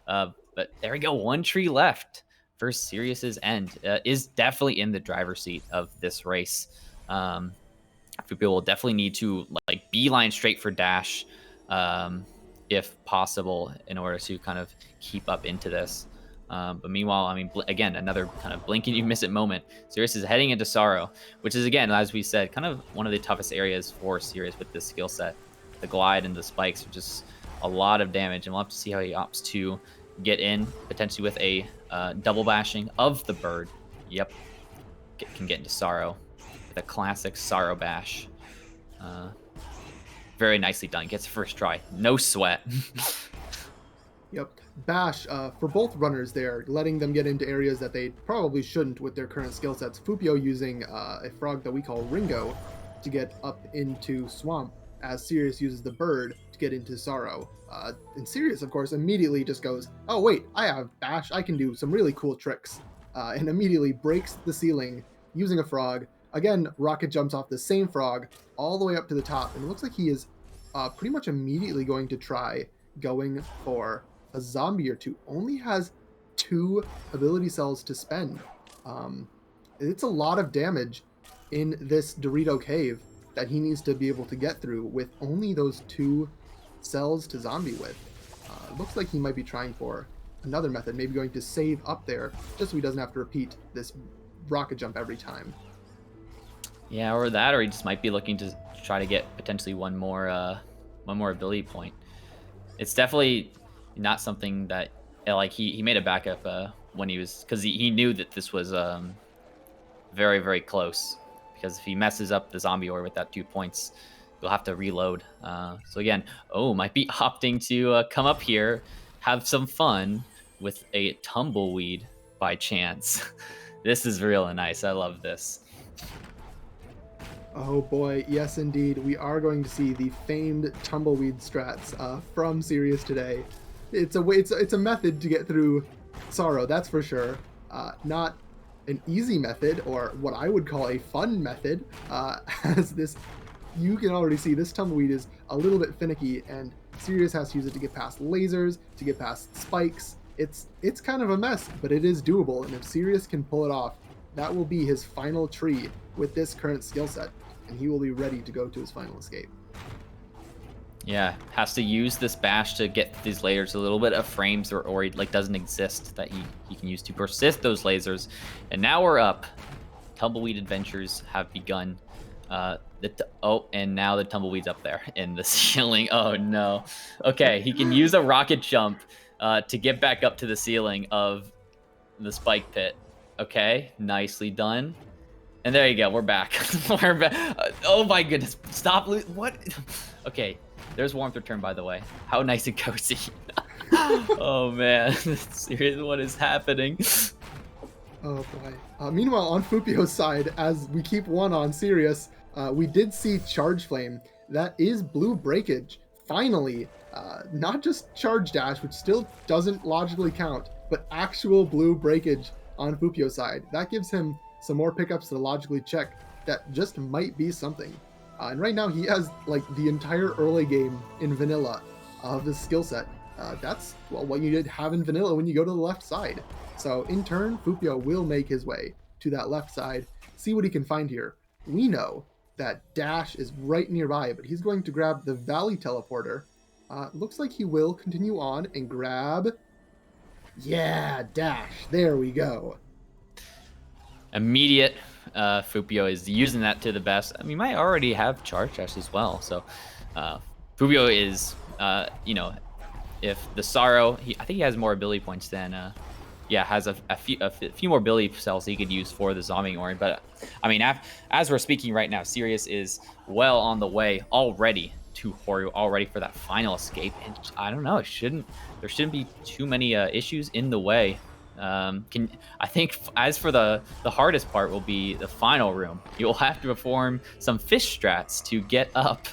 But there we go. One tree left for Sirius's end. Is definitely in the driver's seat of this race. Foopyo will definitely need to like beeline straight for dash, if possible, in order to kind of keep up into this. But meanwhile, I mean, again, another kind of blink and you miss it moment. Sirius is heading into Sorrow, which is, again, as we said, kind of one of the toughest areas for Sirius with this skill set. The glide and the spikes are just a lot of damage, and we'll have to see how he opts to get in, potentially with a double bashing of the bird. Yep, can get into Sorrow with a classic Sorrow bash. Very nicely done. Gets the first try. No sweat. Yep. Bash, for both runners there, letting them get into areas that they probably shouldn't with their current skill sets. Foopyo using a frog that we call Ringo to get up into Swamp, as Sirius uses the bird to get into Sorrow. And Sirius, of course, immediately just goes, oh wait, I have Bash, I can do some really cool tricks. And immediately breaks the ceiling using a frog. Again, rocket jumps off the same frog all the way up to the top, and it looks like he is pretty much immediately going to try going for a zombie or two. Only has 2 ability cells to spend. It's a lot of damage in this Dorito cave that he needs to be able to get through with only those 2 cells to zombie with. Looks like he might be trying for another method, maybe going to save up there just so he doesn't have to repeat this rocket jump every time. Yeah, or that, or he just might be looking to try to get potentially one more ability point. It's definitely not something that like he made a backup when he was, because he knew that this was very, very close, because if he messes up the zombie or with that 2 points, you'll have to reload. So again, might be opting to come up here, have some fun with a tumbleweed by chance. This is really nice. I love this. Oh boy, yes indeed. We are going to see the famed tumbleweed strats from Sirius today. It's a method to get through Sorrow, that's for sure. Not an easy method, or what I would call a fun method, as this, you can already see this tumbleweed is a little bit finicky, and Sirius has to use it to get past lasers, to get past spikes. It's kind of a mess, but it is doable, and if Sirius can pull it off, that will be his final tree with this current skill set, and he will be ready to go to his final escape. Yeah, has to use this bash to get these lasers, a little bit of frames or he like doesn't exist that he can use to persist those lasers. And now we're up. Tumbleweed adventures have begun. And now the tumbleweed's up there in the ceiling. Oh no. Okay, he can use a rocket jump to get back up to the ceiling of the spike pit. Okay, nicely done. And there you go, we're back. We're back. Oh my goodness, stop. What? Okay, there's warmth return, by the way. How nice and cozy. Oh man, seriously, what is happening? Oh boy. Meanwhile, on Foopyo's side, as we keep one on Sirius, we did see Charge Flame. That is blue breakage. Finally, not just Charge Dash, which still doesn't logically count, but actual blue breakage on Foopyo's side. That gives him some more pickups to logically check that just might be something. And right now he has like the entire early game in vanilla of his skill set. That's what you did have in vanilla when you go to the left side. So in turn, Foopyo will make his way to that left side see what he can find here. We know that Dash is right nearby, but he's going to grab the Valley Teleporter. Looks like he will continue on and grab... Yeah, Dash. There we go. Immediate. Foopyo is using that to the best. I mean, he might already have Charge Dash as well. So Foopyo is, if the Sorrow, I think he has more ability points than, has a few more ability cells he could use for the Zombie Orange. But I mean, as we're speaking right now, Sirius is well on the way already to Horu, already for that final escape. And I don't know, there shouldn't be too many issues in the way. I think as for the hardest part will be the final room. You'll have to perform some fish strats to get up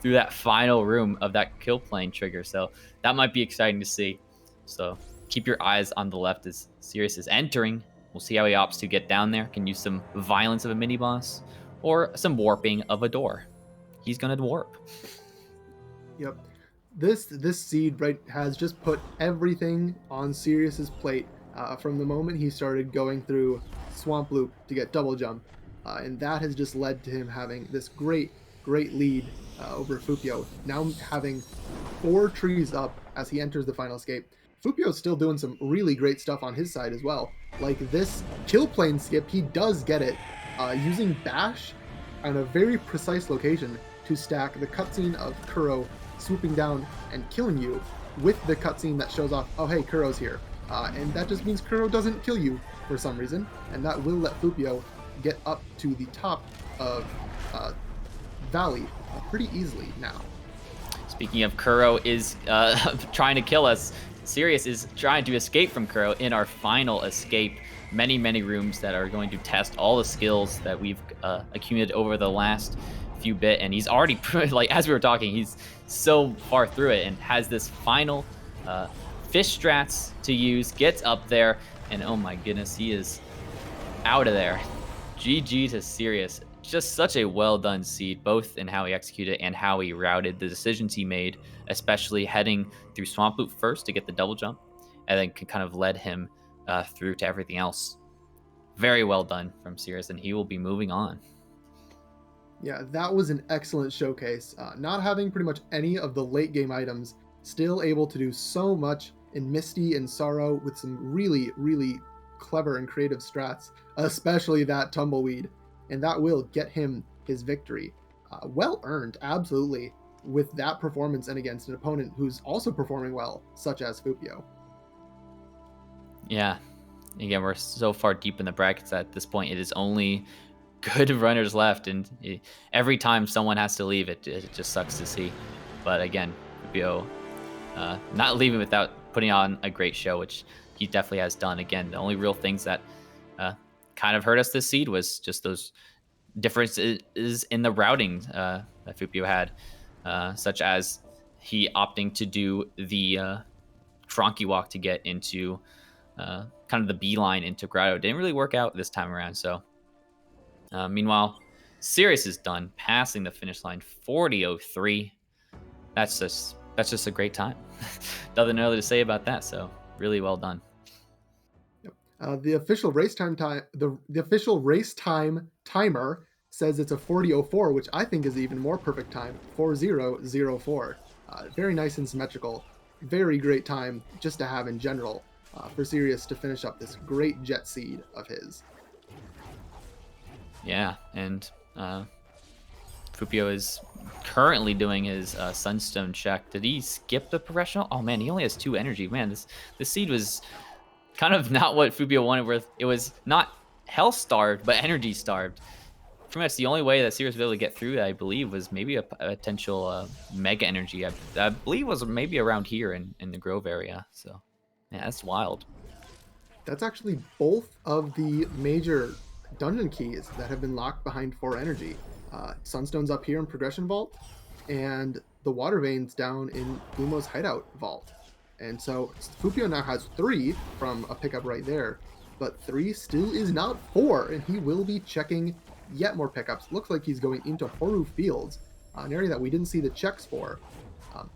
through that final room of that kill plane trigger. So that might be exciting to see. So keep your eyes on the left as Sirius is entering. We'll see how he opts to get down there. Can use some violence of a mini boss or some warping of a door. He's gonna warp. Yep. This seed has just put everything on Sirius's plate from the moment he started going through Swamp Loop to get double jump, and that has just led to him having this great lead over Foopyo. Now having 4 trees up as he enters the final escape. Foopyo's still doing some really great stuff on his side as well. Like this kill plane skip, he does get it using Bash on a very precise location to stack the cutscene of Kuro swooping down and killing you with the cutscene that shows off, oh hey, Kuro's here. And that just means Kuro doesn't kill you for some reason, and that will let Foopyo get up to the top of Valley pretty easily now. Speaking of, Kuro is trying to kill us. Sirius is trying to escape from Kuro in our final escape. Many rooms that are going to test all the skills that we've accumulated over the last few bit, and he's already like, as we were talking, he's so far through it and has this final fish strats to use, gets up there, and oh my goodness, he is out of there. GG to Sirius. Just such a well done seed, both in how he executed and how he routed the decisions he made, especially heading through Swamp Loop first to get the double jump, and then kind of led him through to everything else. Very well done from Sirius, and he will be moving on. Yeah, that was an excellent showcase. Not having pretty much any of the late game items, still able to do so much in Misty and Sorrow with some really clever and creative strats, especially that Tumbleweed. And that will get him his victory. Well earned, absolutely, with that performance and against an opponent who's also performing well, such as Foopyo. Yeah, again, we're so far deep in the brackets at this point. It is only good runners left, and every time someone has to leave, it just sucks to see. But again, Foopyo not leaving without putting on a great show, which he definitely has done. Again, the only real things that kind of hurt us this seed was just those differences in the routing that Foopyo had, such as he opting to do the Frankie walk to get into kind of the beeline into Grotto. Didn't really work out this time around. So meanwhile, Sirius is done passing the finish line 40:03. That's just a great time. Nothing other to say about that. So really well done. The official race time the official race time timer says it's a 40:04, which I think is even more perfect time, 40:04. Very nice and symmetrical. Very great time just to have in general for Sirius to finish up this great jet seed of his. Yeah, and Foopyo is currently doing his Sunstone check. Did he skip the professional? Oh man, he only has 2 energy. Man, this seed was kind of not what Foopyo wanted. Where it was not health starved, but energy starved. Pretty much the only way that Sirius was able to get through that, I believe, was maybe a potential mega energy. I believe was maybe around here in the Grove area. So yeah, that's wild. That's actually both of the major dungeon keys that have been locked behind 4 energy. Sunstone's up here in Progression Vault, and the Water Veins down in Gumo's Hideout Vault. And so Foopyo now has 3 from a pickup right there, but 3 still is not 4, and he will be checking yet more pickups. Looks like he's going into Horu Fields, an area that we didn't see the checks for.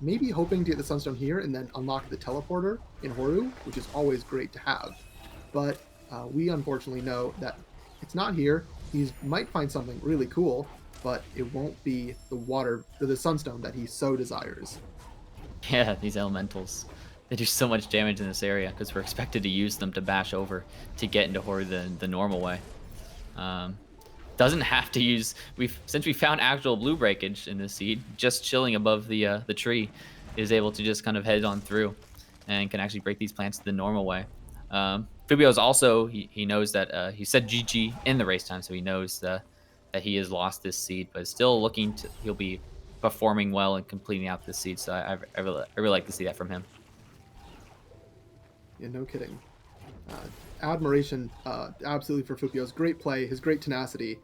Maybe hoping to get the Sunstone here and then unlock the teleporter in Horu, which is always great to have. But we unfortunately know that it's not here, he might find something really cool, but it won't be the water or the sunstone that he so desires. Yeah, these elementals. They do so much damage in this area because we're expected to use them to bash over to get into Horde the normal way. Doesn't have to use, since we found actual blue breakage in this seed, just chilling above the tree is able to just kind of head on through and can actually break these plants the normal way. Foopyo's also, he knows that he said GG in the race time, so he knows that he has lost this seed, but still looking to, he'll be performing well and completing out this seed. So I really like to see that from him. Yeah, no kidding. Admiration, absolutely, for Foopyo's great play, his great tenacity.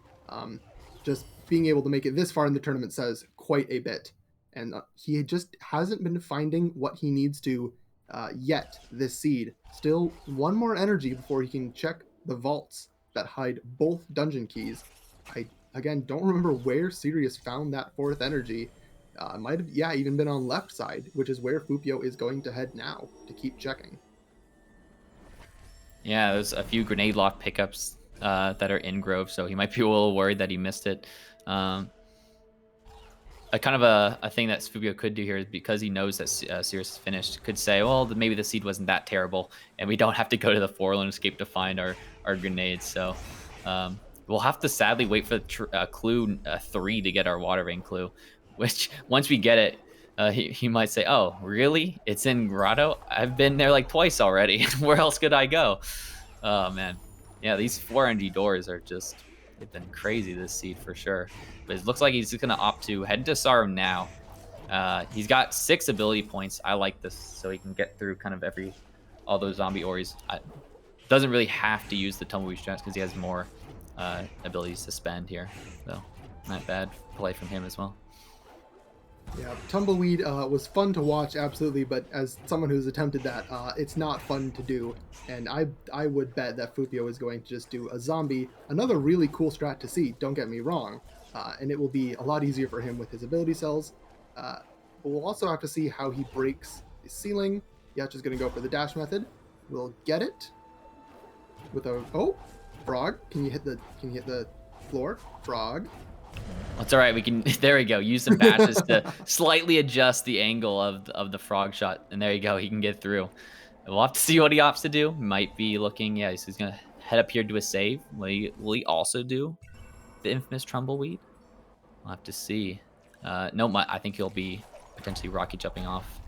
Just being able to make it this far in the tournament says quite a bit. And he just hasn't been finding what he needs to yet this seed. Still one more energy before he can check the vaults that hide both dungeon keys. I, again, don't remember where Sirius found that fourth energy. Might have, yeah, even been on left side, which is where Foopyo is going to head now to keep checking. Yeah, there's a few grenade lock pickups that are in Grove, so he might be a little worried that he missed it. A kind of a thing that Foopyo could do here is, because he knows that Sirius is finished, could say, well, maybe the seed wasn't that terrible, and we don't have to go to the Forlorn Escape to find our grenades. So we'll have to sadly wait for clue 3 to get our water vein clue, which once we get it, he might say, oh, really? It's in Grotto? I've been there like twice already. Where else could I go? Oh, man. Yeah, these 4NG doors are just, they've been crazy this seed for sure. But it looks like he's just going to opt to head to Sorrow now. He's got 6 ability points. I like this, so he can get through kind of all those zombie ores. Doesn't really have to use the Tumbleweed strats because he has more abilities to spend here. So not bad play from him as well. Yeah, Tumbleweed was fun to watch, absolutely, but as someone who's attempted that, it's not fun to do. And I would bet that Foopyo is going to just do a zombie, another really cool strat to see, don't get me wrong, and it will be a lot easier for him with his ability cells. But we'll also have to see how he breaks the ceiling. Yatch is going to go for the dash method. We'll get it with a, oh, frog. Can you hit the floor? Frog. That's all right. We can. There we go. Use some bashes to slightly adjust the angle of the frog shot, and there you go. He can get through. We'll have to see what he opts to do. Might be looking. Yeah, he's gonna head up here to a save. Will he also do the infamous Tumbleweed? We'll have to see. No, I think he'll be potentially rocky jumping off.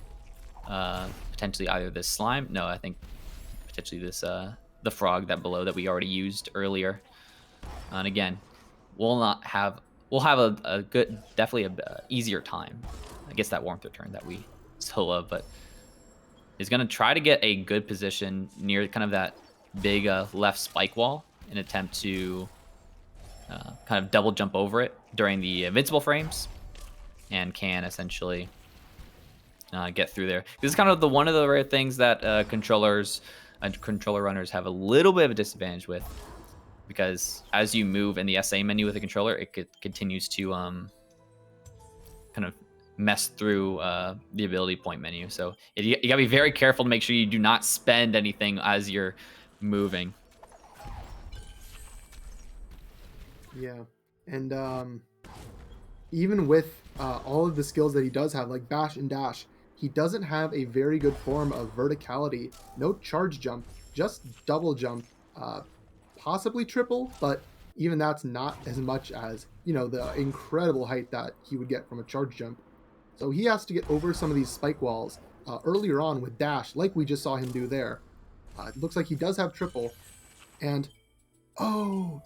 Potentially either this slime. No, I think potentially this the frog that below that we already used earlier. And again, we'll have a good, definitely a easier time. I guess that warmth return that we so love, but is going to try to get a good position near kind of that big left spike wall in an attempt to kind of double jump over it during the invincible frames, and can essentially get through there. This is kind of one of the rare things that controller runners have a little bit of a disadvantage with, because as you move in the SA menu with the controller, it continues to kind of mess through the ability point menu. So you gotta be very careful to make sure you do not spend anything as you're moving. Yeah, and even with all of the skills that he does have, like bash and dash, he doesn't have a very good form of verticality. No charge jump, just double jump. Possibly triple, but even that's not as much as, the incredible height that he would get from a charge jump. So he has to get over some of these spike walls earlier on with dash, like we just saw him do there. It looks like he does have triple, and oh,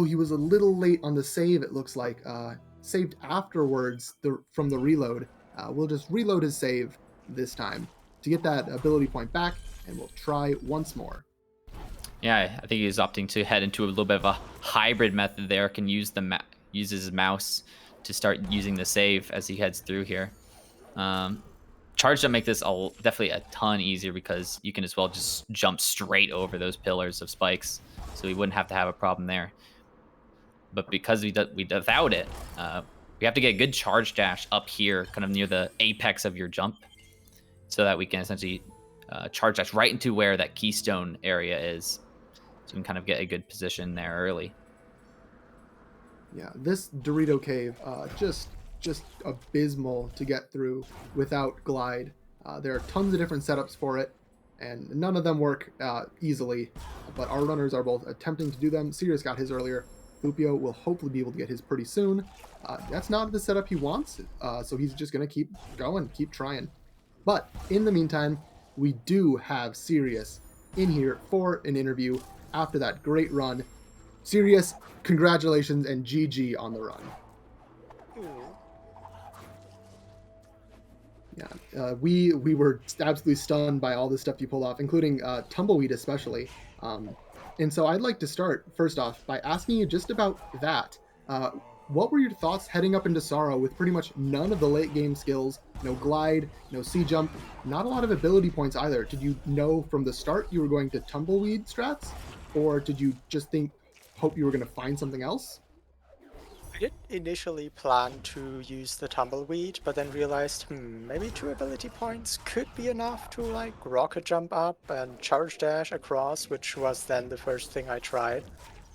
he was a little late on the save, it looks like. Saved afterwards from the reload. We'll just reload his save this time to get that ability point back, and we'll try once more. Yeah, I think he's opting to head into a little bit of a hybrid method there. Can use his mouse to start using the save as he heads through here. Charge jump make this definitely a ton easier, because you can as well just jump straight over those pillars of spikes, so we wouldn't have to have a problem there. But because without it, we have to get a good charge dash up here, kind of near the apex of your jump, so that we can essentially charge dash right into where that keystone area is. So we can kind of get a good position there early. Yeah, this Dorito cave, just abysmal to get through without glide. There are tons of different setups for it, and none of them work easily. But our runners are both attempting to do them. Sirius got his earlier. Foopyo will hopefully be able to get his pretty soon. That's not the setup he wants, so he's just gonna keep going, keep trying. But in the meantime, we do have Sirius in here for an interview after that great run. Sirius, congratulations and GG on the run. Yeah, we were absolutely stunned by all the stuff you pulled off, including tumbleweed especially. And so I'd like to start first off by asking you just about that. What were your thoughts heading up into Sorrow with pretty much none of the late game skills, no glide, no sea jump, not a lot of ability points either? Did you know from the start you were going to tumbleweed strats, or did you just hope you were going to find something else? I did initially plan to use the tumbleweed, but then realized, maybe 2 ability points could be enough to like rocket jump up and charge dash across, which was then the first thing I tried,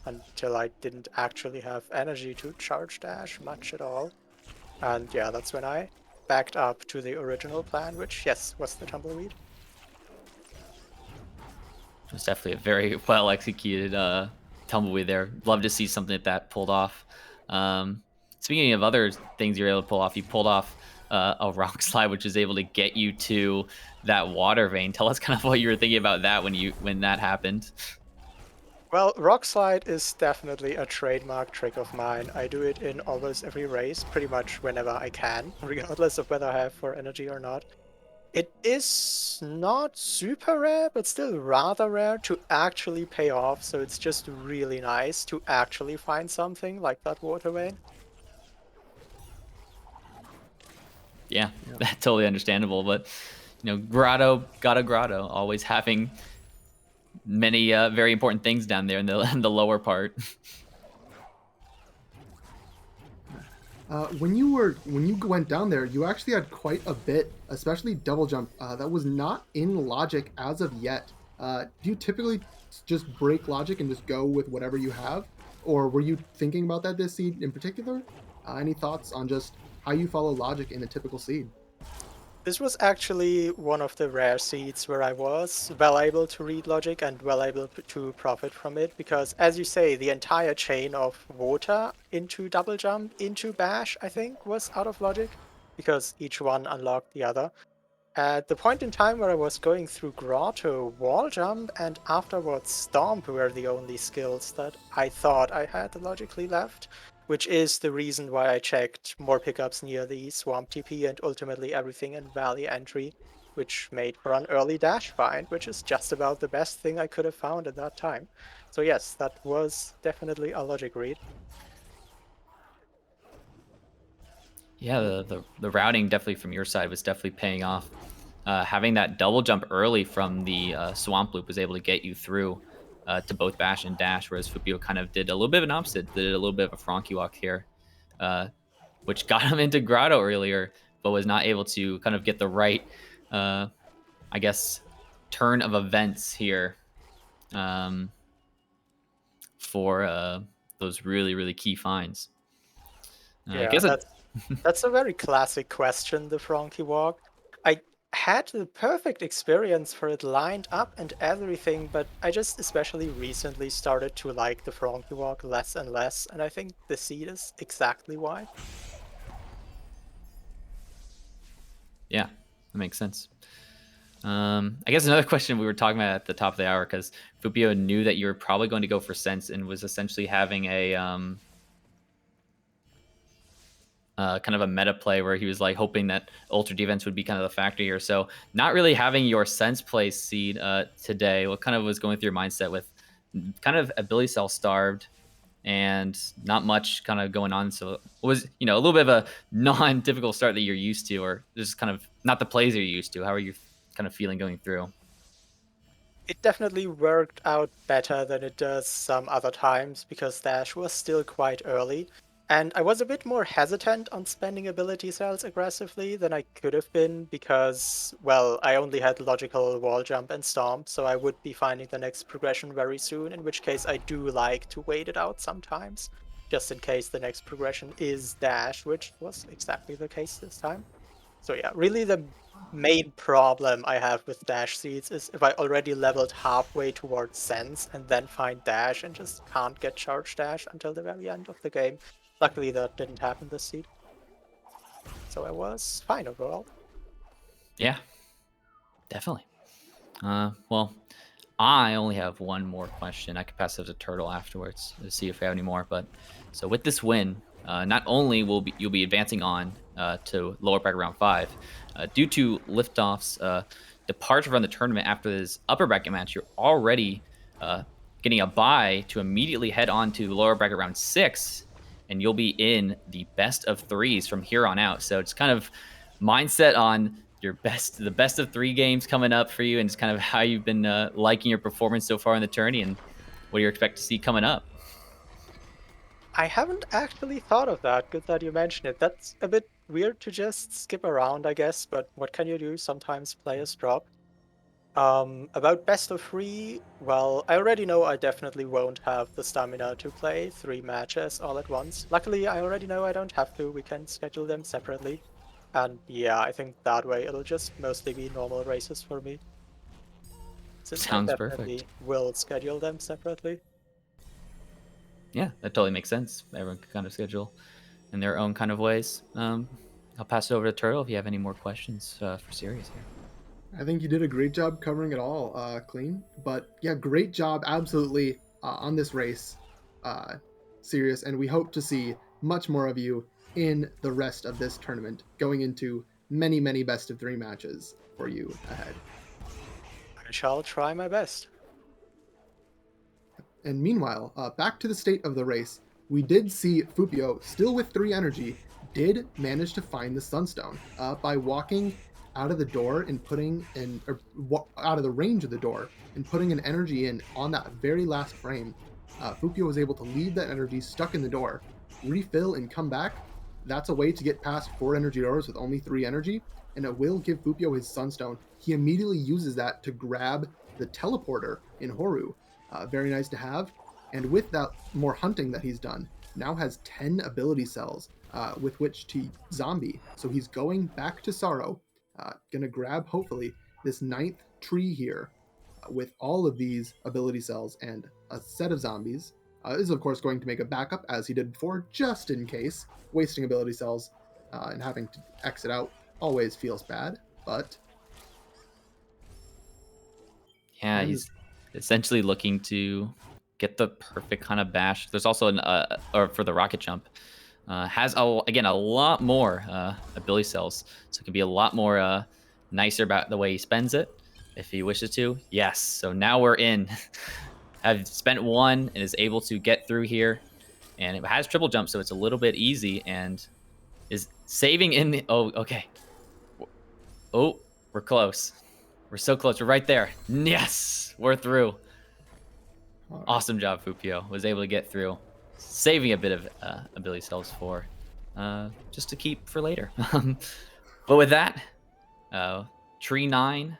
until I didn't actually have energy to charge dash much at all. And yeah, that's when I backed up to the original plan, which, yes, was the tumbleweed. It was definitely a very well executed tumbleweed there. Love to see something like that pulled off. Speaking of other things you're able to pull off, you pulled off a rock slide, which is able to get you to that water vein. Tell us kind of what you were thinking about that when that happened. Well, rock slide is definitely a trademark trick of mine. I do it in almost every race, pretty much whenever I can, regardless of whether I have 4 energy or not. It is not super rare, but still rather rare to actually pay off, so it's just really nice to actually find something like that water vein. Yeah, that's totally understandable. But grotto, got a grotto, always having many very important things down there in the lower part. When you went down there, you actually had quite a bit, especially double jump. That was not in logic as of yet. Do you typically just break logic and just go with whatever you have, or were you thinking about that this seed in particular? Any thoughts on just how you follow logic in a typical seed? This was actually one of the rare seeds where I was well able to read logic and well able to profit from it, because as you say, the entire chain of water into double jump into bash, I think, was out of logic, because each one unlocked the other. At the point in time where I was going through Grotto, Wall Jump and afterwards Stomp were the only skills that I thought I had logically left, which is the reason why I checked more pickups near the Swamp TP and ultimately everything in Valley Entry, which made for an early dash find, which is just about the best thing I could have found at that time. So yes, that was definitely a logic read. Yeah, the routing definitely from your side was definitely paying off. Having that double jump early from the swamp loop was able to get you through to both bash and dash, whereas Foopyo kind of did a little bit of an opposite, did a little bit of a Frankie walk here, which got him into Grotto earlier, but was not able to kind of get the right, I guess, turn of events here for those really, really key finds. Yeah, I guess that's a very classic question, the Frankie walk. I had the perfect experience for it lined up and everything, but I just especially recently started to like the Frankie walk less and less, and I think the seed is exactly why. Yeah, that makes sense. I guess another question we were talking about at the top of the hour, because Foopyo knew that you were probably going to go for sense and was essentially having a kind of a meta play where he was like hoping that ultra defense would be kind of the factor here. So not really having your sense play seed today. What kind of was going through your mindset with kind of ability cell starved and not much kind of going on? So it was, a little bit of a non-typical start that you're used to, or just kind of not the plays you're used to. How are you kind of feeling going through? It definitely worked out better than it does some other times, because Dash was still quite early. And I was a bit more hesitant on spending ability cells aggressively than I could have been because, well, I only had logical wall jump and stomp, so I would be finding the next progression very soon, in which case I do like to wait it out sometimes. just in case the next progression is dash, which was exactly the case this time. So yeah, really the main problem I have with dash seeds is if I already leveled halfway towards sense and then find dash and just can't get charge dash until the very end of the game. Luckily that didn't happen this seed. So I was fine overall. Yeah, definitely. Well, I only have one more question. I could pass it to Turtle afterwards to see if we have any more. But so with this win, not only you'll be advancing on to lower bracket round 5, due to Liftoff's departure from the tournament after this upper bracket match, you're already getting a bye to immediately head on to lower bracket round 6, and you'll be in the best of 3s from here on out. So it's kind of mindset on the best of 3 games coming up for you, and it's kind of how you've been liking your performance so far in the tourney, and what do you expect to see coming up? I haven't actually thought of that. Good that you mentioned it. That's a bit weird to just skip around, I guess, but what can you do? Sometimes players drop. About best of 3, well, I already know I definitely won't have the stamina to play 3 matches all at once. Luckily, I already know I don't have to. We can schedule them separately. And yeah, I think that way it'll just mostly be normal races for me. Since Sounds I definitely perfect. will schedule them separately. Yeah, that totally makes sense. Everyone can kind of schedule in their own kind of ways. I'll pass it over to Turtle if you have any more questions for Sirius here. I think you did a great job covering it all, clean. But yeah, great job, absolutely, on this race, Sirius. And we hope to see much more of you in the rest of this tournament, going into many, many best of 3 matches for you ahead. I shall try my best. And meanwhile, back to the state of the race, we did see Foopyo, still with 3 energy, did manage to find the Sunstone by walking out of the door and putting in, or out of the range of the door and putting an energy in on that very last frame. Foopyo was able to leave that energy stuck in the door, refill, and come back. That's a way to get past 4 energy doors with only 3 energy, and it will give Foopyo his Sunstone. He immediately uses that to grab the teleporter in Horu. Very nice to have. And with that more hunting that he's done, now has 10 ability cells with which to zombie. So he's going back to Sorrow, gonna grab, hopefully, this 9th tree here with all of these ability cells and a set of zombies. Is of course going to make a backup, as he did before, just in case. Wasting ability cells and having to exit out always feels bad, but... Yeah, he's essentially looking to get the perfect kind of bash. There's also or for the rocket jump, has again a lot more ability cells, so it can be a lot more nicer about the way he spends it if he wishes to. Yes, so now we're in. Have spent 1 and is able to get through here, and it has triple jump, so it's a little bit easy, and is saving in the. Oh, okay. Oh, we're close. We're so close. We're right there. Yes, we're through. Awesome job, Foopyo. Was able to get through, saving a bit of ability cells for just to keep for later. But with that, tree 9,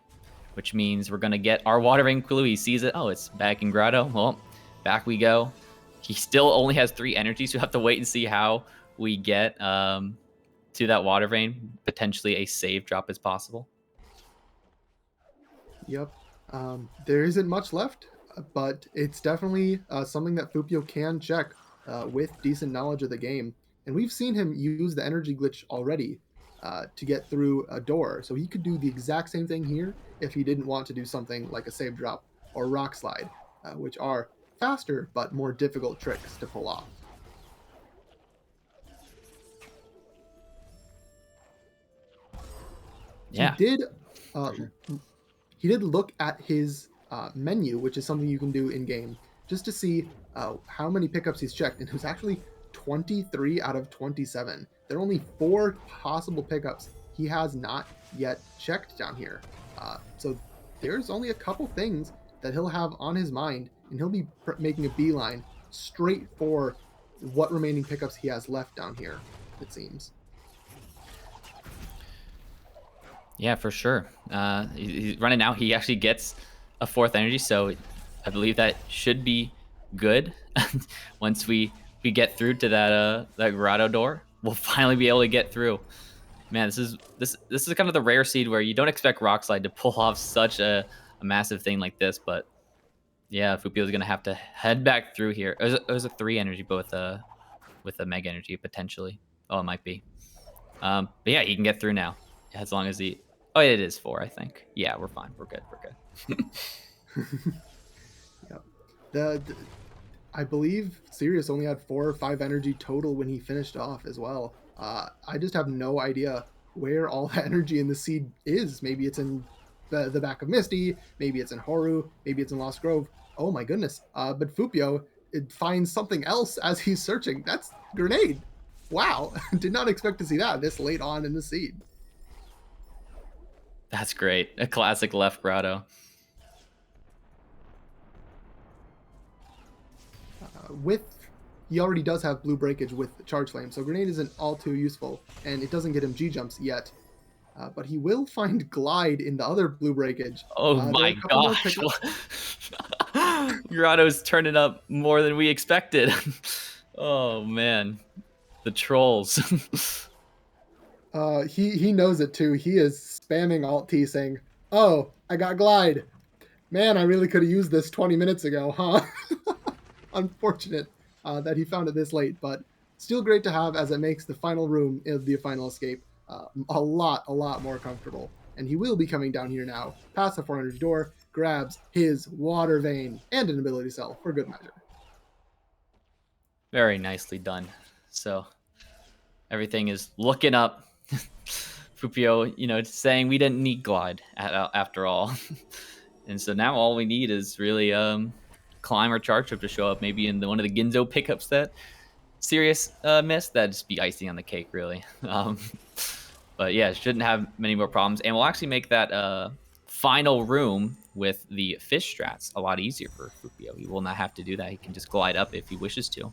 which means we're gonna get our water vein clue. He sees it. Oh, it's back in Grotto. Well, back we go. He still only has 3 energies, so we have to wait and see how we get to that water vein. Potentially a save drop is possible. Yep. There isn't much left, but it's definitely something that Foopyo can check with decent knowledge of the game. And we've seen him use the energy glitch already to get through a door. So he could do the exact same thing here if he didn't want to do something like a save drop or rock slide, which are faster but more difficult tricks to pull off. Yeah. He did look at his menu, which is something you can do in game, just to see how many pickups he's checked, and it was actually 23 out of 27. There are only 4 possible pickups he has not yet checked down here. So there's only a couple things that he'll have on his mind, and he'll be making a beeline straight for what remaining pickups he has left down here, it seems. Yeah, for sure. He's running out. He actually gets a 4th energy, so I believe that should be good once we we get through to that grotto door, we'll finally be able to get through. Man, this is kind of the rare seed where you don't expect Rockslide to pull off such a massive thing like this, but yeah, Foopyo's gonna have to head back through here. It was a 3 energy, but with a mega energy potentially. Oh, it might be. But yeah, he can get through now as long as he. Oh, it is 4, I think. Yeah, we're fine. We're good. We're good. Yep. I believe Sirius only had 4 or 5 energy total when he finished off as well. I just have no idea where all the energy in the seed is. Maybe it's in the back of Misty. Maybe it's in Horu. Maybe it's in Lost Grove. Oh my goodness. But Foopyo finds something else as he's searching. That's Grenade. Wow. Did not expect to see that this late on in the seed. That's great. A classic left grotto. He already does have blue breakage with Charge Flame, so Grenade isn't all too useful, and it doesn't get him G-jumps yet. But he will find Glide in the other blue breakage. Oh my gosh. Grotto's turning up more than we expected. Oh man. The trolls. He knows it too. He is spamming Alt-T saying, "Oh, I got Glide. Man, I really could have used this 20 minutes ago, huh?" Unfortunate that he found it this late, but still great to have, as it makes the final room of the final escape a lot more comfortable. And he will be coming down here now, past the 400 door, grabs his Water Vein and an ability cell for good measure. Very nicely done. So everything is looking up. Foopyo, saying we didn't need Glide after all. And so now all we need is really Climb or Charge Trip to show up, maybe in one of the Ginzo pickups that Sirius missed. That'd just be icing on the cake, really. But yeah, shouldn't have many more problems. And we'll actually make that final room with the fish strats a lot easier for Foopyo. He will not have to do that. He can just glide up if he wishes to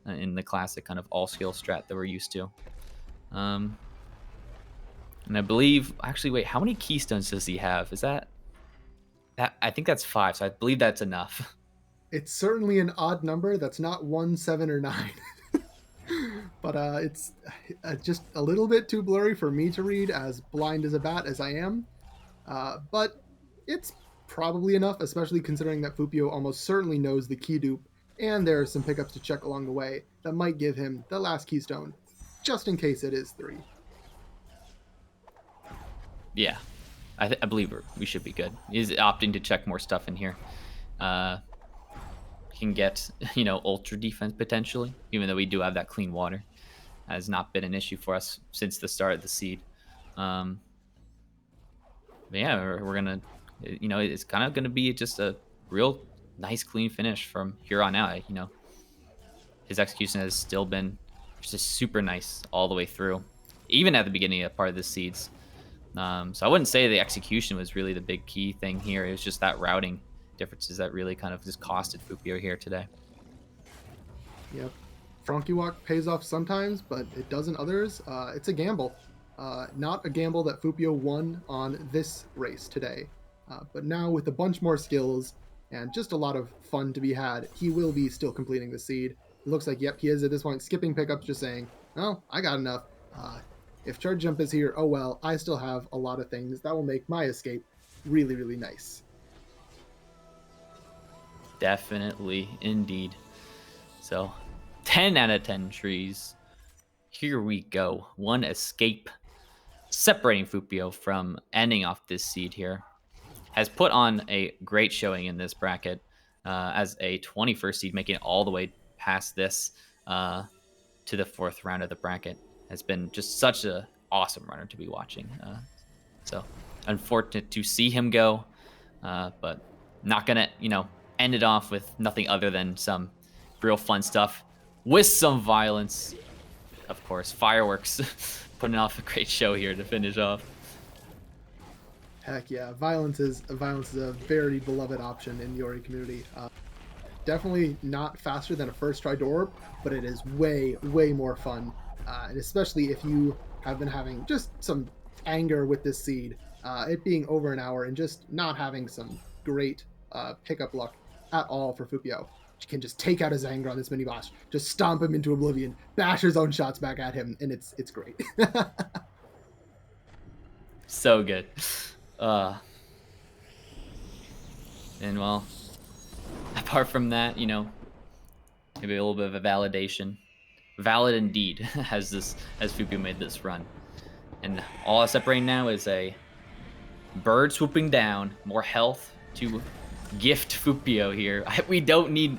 in the classic kind of all-skill strat that we're used to. And I believe, actually, wait, how many keystones does he have? Is that I think that's 5, so I believe that's enough. It's certainly an odd number. That's not 1, 7, or 9. But it's just a little bit too blurry for me to read, as blind as a bat as I am. But it's probably enough, especially considering that Foopyo almost certainly knows the key dupe, and there are some pickups to check along the way that might give him the last keystone, just in case it is 3. Yeah, I believe we should be good. He's opting to check more stuff in here. Can get, ultra defense potentially, even though we do have that clean water. Has not been an issue for us since the start of the seed. But yeah, we're gonna, it's kind of gonna be just a real nice clean finish from here on out. His execution has still been just super nice all the way through, even at the beginning of part of the seeds. So I wouldn't say the execution was really the big key thing here. It was just that routing differences that really kind of just costed Foopyo here today. Yep. Frankie Walk pays off sometimes, but it doesn't others. It's a gamble. Not a gamble that Foopyo won on this race today. But now with a bunch more skills and just a lot of fun to be had, he will be still completing the seed. It looks like, yep, he is at this point skipping pickups, just saying, "Oh, I got enough. If Charge Jump is here, oh well, I still have a lot of things that will make my escape really, really nice." Definitely, indeed. So, 10 out of 10 trees. Here we go. One escape separating Foopyo from ending off this seed here. Has put on a great showing in this bracket as a 21st seed, making it all the way past this to the 4th round of the bracket. Has been just such an awesome runner to be watching. So, unfortunate to see him go, but not gonna, end it off with nothing other than some real fun stuff with some violence. Of course, fireworks putting off a great show here to finish off. Heck yeah, violence is a very beloved option in the Ori community. Definitely not faster than a first try door, but it is way more fun. And especially if you have been having just some anger with this seed, it being over an hour and just not having some great pickup luck at all for Foopyo. can just take out his anger on this mini boss, just stomp him into oblivion, bash his own shots back at him, and it's great. So good. And well, apart from that, you know, maybe a little bit of a validation. Valid indeed, has Foopyo made this run. And all that's separating now is a bird swooping down, more health to gift Foopyo here. We don't need,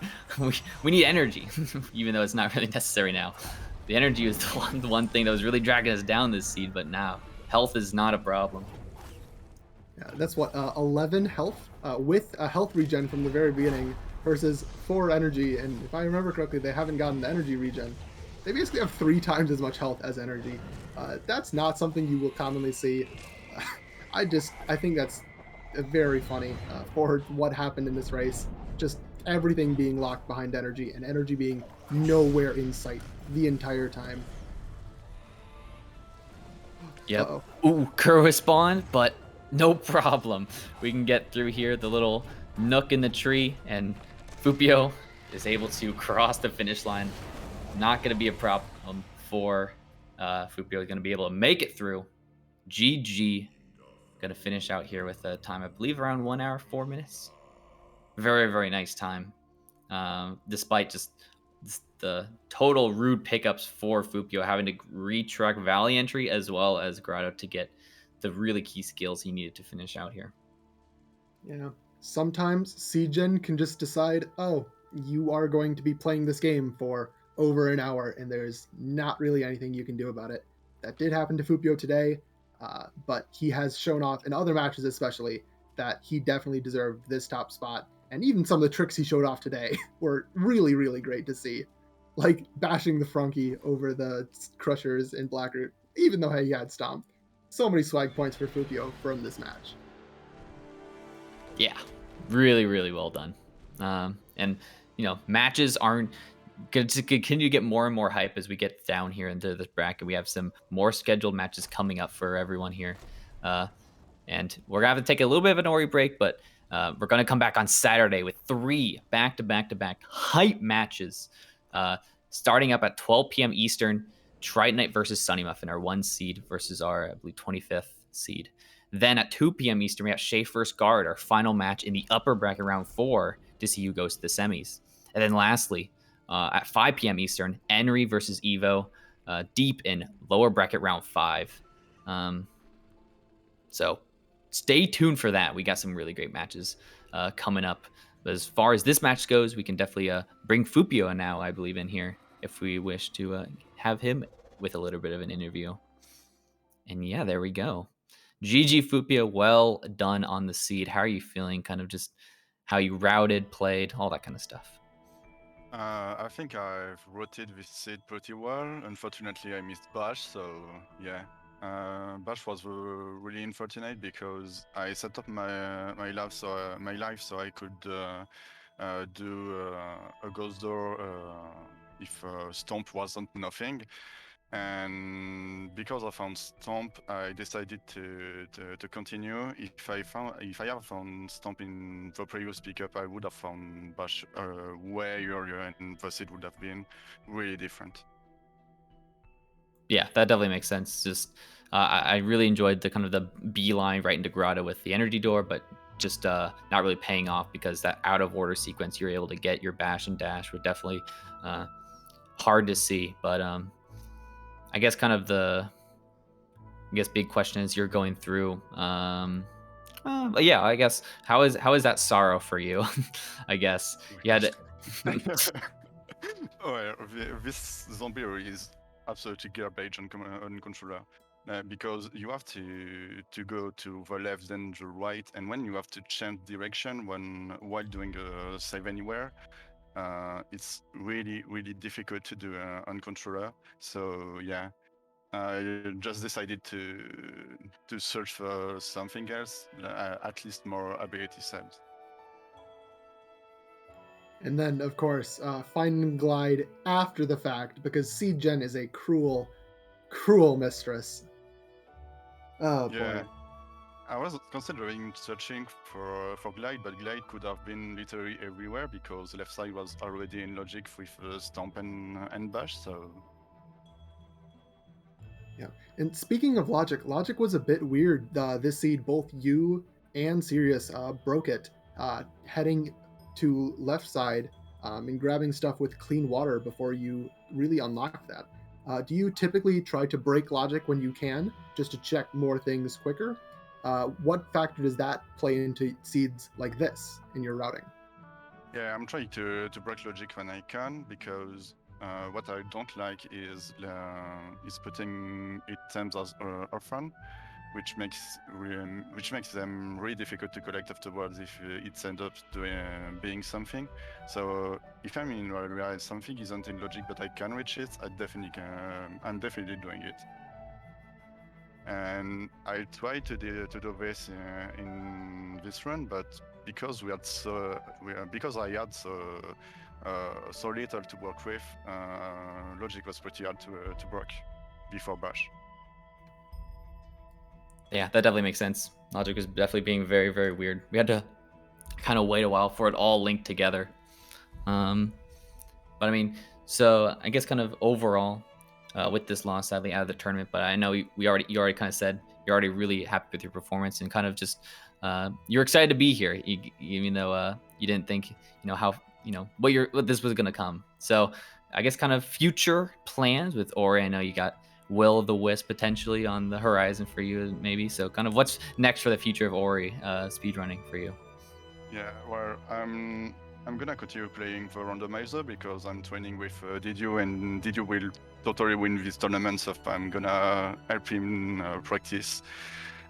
we need energy, even though it's not really necessary now. The energy was the one thing that was really dragging us down this seed, but now health is not a problem. Yeah, that's what, 11 health with a health regen from the very beginning versus 4 energy. And if I remember correctly, they haven't gotten the energy regen. They basically have 3 times as much health as energy. That's not something you will commonly see. I think that's very funny for what happened in this race. Just everything being locked behind energy and energy being nowhere in sight the entire time. Yep. Uh-oh. Ooh, Kurwa spawn, but no problem. We can get through here, the little nook in the tree, and Foopyo is able to cross the finish line. Not going to be a problem for Foopyo. Is going to be able to make it through. GG. Going to finish out here with a time, I believe, around 1 hour, 4 minutes. Very, very nice time. Despite just the total rude pickups for Foopyo, having to retruck Valley entry as well as Grotto to get the really key skills he needed to finish out here. Yeah. Sometimes CGen can just decide, oh, you are going to be playing this game for over an hour, and there's not really anything you can do about it. That did happen to Foopyo today, but he has shown off in other matches especially that he definitely deserved this top spot. And even some of the tricks he showed off today were really, really great to see. Like bashing the Frunky over the Crushers in Blackroot, even though he had Stomp. So many swag points for Foopyo from this match. Yeah, really, really well done. And, you know, matches aren't going to continue to get more and more hype as we get down here into this bracket. We have some more scheduled matches coming up for everyone here. And we're going to have to take a little bit of an Ori break, but we're going to come back on Saturday with 3 back-to-back-to-back hype matches. Starting up at 12 p.m. Eastern, Tritonite versus Sunny Muffin, our 1 seed versus our, I believe, 25th seed. Then at 2 p.m. Eastern, we have Shay vs. Guard, our final match in the upper bracket round 4 to see who goes to the semis. And then lastly, at 5 p.m. Eastern, Enri versus Evo, deep in lower bracket round 5. So stay tuned for that. We got some really great matches coming up. But as far as this match goes, we can definitely bring Foopyo now, I believe, in here if we wish to have him with a little bit of an interview. And yeah, there we go. GG Foopyo, well done on the seed. How are you feeling? Kind of just how you routed, played, all that kind of stuff. I think I've rotated this seed pretty well. Unfortunately, I missed Bash, so yeah. Bash was really unfortunate because I set up my life so I could do a ghost door if Stomp wasn't nothing. And because I found Stomp, I decided to continue. If I had found Stomp in the previous pickup, I would have found Bash way earlier, and the seed would have been really different. Yeah, that definitely makes sense. Just I really enjoyed the kind of the beeline right into Grotto with the energy door, but just not really paying off because that out of order sequence you're able to get your bash and dash were definitely hard to see. But I guess kind of big question is you're going through. But yeah, I guess how is that sorrow for you? I guess you had to... Well, this zombie is absolutely garbage on controller because you have to go to the left then the right, and when you have to change direction while doing a save anywhere, it's really difficult to do on controller. So yeah, I just decided to search for something else, at least more ability saves. And then, of course, find and glide after the fact, because CGen is a cruel, cruel mistress. Oh, Yeah. boy. I was considering searching for Glide, but Glide could have been literally everywhere because left side was already in logic with Stomp and Bash, so... Yeah. And speaking of logic, logic was a bit weird this seed. Both you and Sirius broke it, heading to left side and grabbing stuff with clean water before you really unlock that. Do you typically try to break logic when you can, just to check more things quicker? What factor does that play into seeds like this in your routing? Yeah, I'm trying to break logic when I can because what I don't like is putting items as orphan, which makes them really difficult to collect afterwards if it ends up being something. So if I'm in where something isn't in logic but I can reach it, I'm definitely doing it. And I tried to do this in this run, but because because I had so little to work with, logic was pretty hard to break before Bash. Yeah, that definitely makes sense. Logic was definitely being very, very weird. We had to kind of wait a while for it all linked together. But I mean, so I guess kind of overall, with this loss, sadly out of the tournament. But I know you already kind of said you're already really happy with your performance and kind of just you're excited to be here, even though you didn't think how what this was gonna come. So I guess kind of future plans with Ori. I know you got Will of the Wisp potentially on the horizon for you, maybe. So kind of what's next for the future of Ori speedrunning for you? Yeah, well, I'm gonna continue playing the Randomizer because I'm training with Didio, and Didio will totally win this tournament, so I'm gonna help him practice.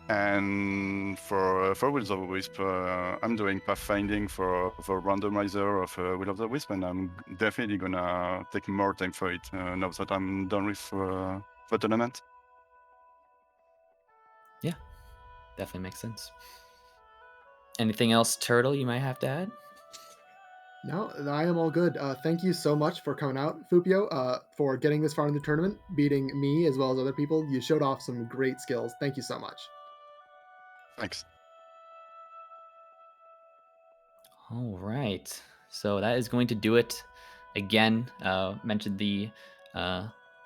And for Will of the Wisp, I'm doing pathfinding for Randomizer of Will of the Wisp, and I'm definitely gonna take more time for it now that I'm done with the tournament. Yeah, definitely makes sense. Anything else, Turtle, you might have to add? No, I am all good. Thank you so much for coming out, Foopyo, for getting this far in the tournament, beating me as well as other people. You showed off some great skills. Thank you so much. Thanks. All right. So that is going to do it. Again, mentioned the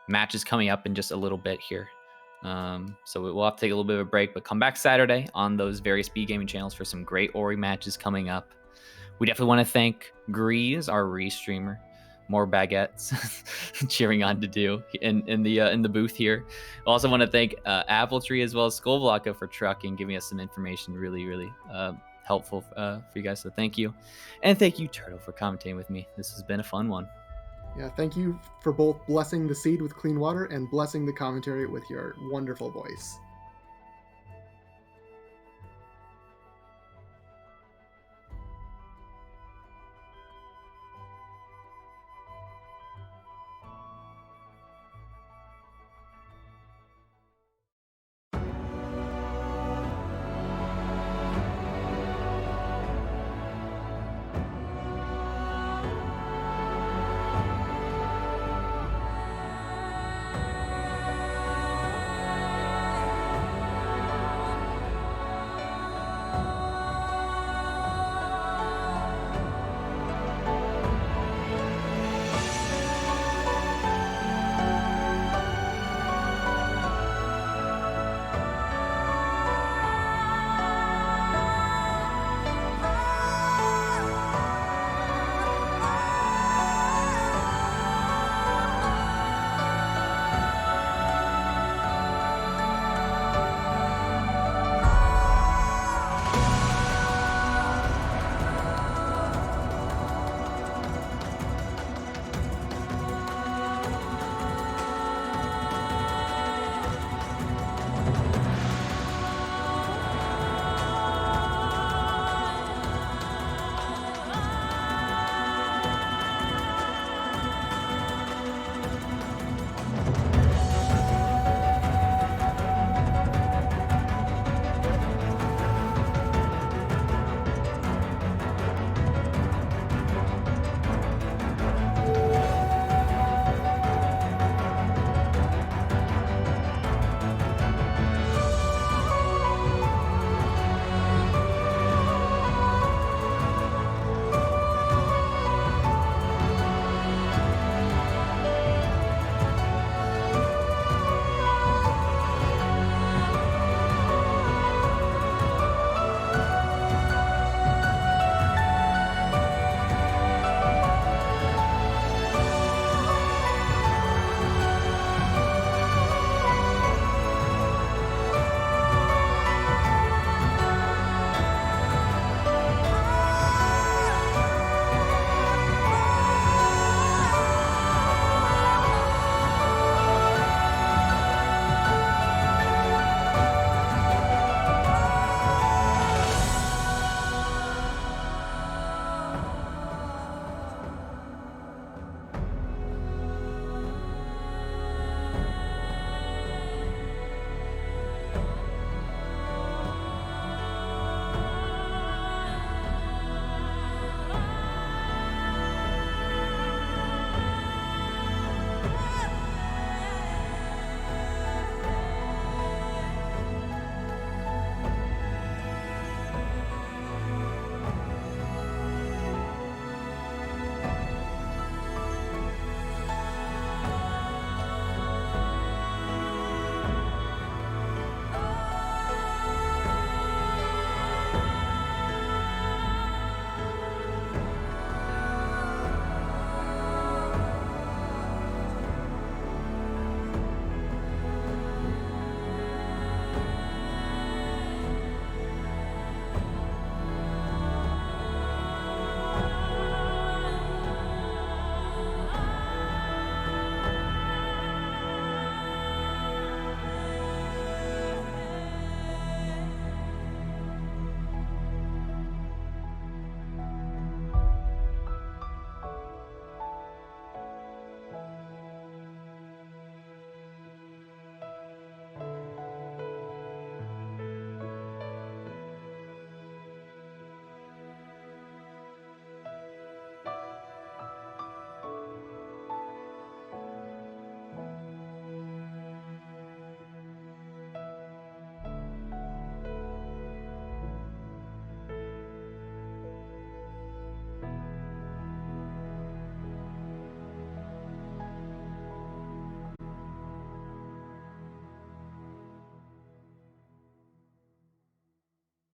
matches coming up in just a little bit here. So we'll have to take a little bit of a break, but come back Saturday on those various speed gaming channels for some great Ori matches coming up. We definitely want to thank Grease, our restreamer. More baguettes cheering on to do in the booth here. We also want to thank Apple Tree as well as Skullblocka for trucking, giving us some information really helpful for you guys. So thank you. And thank you, Turtle, for commentating with me. This has been a fun one. Yeah, thank you for both blessing the seed with clean water and blessing the commentary with your wonderful voice.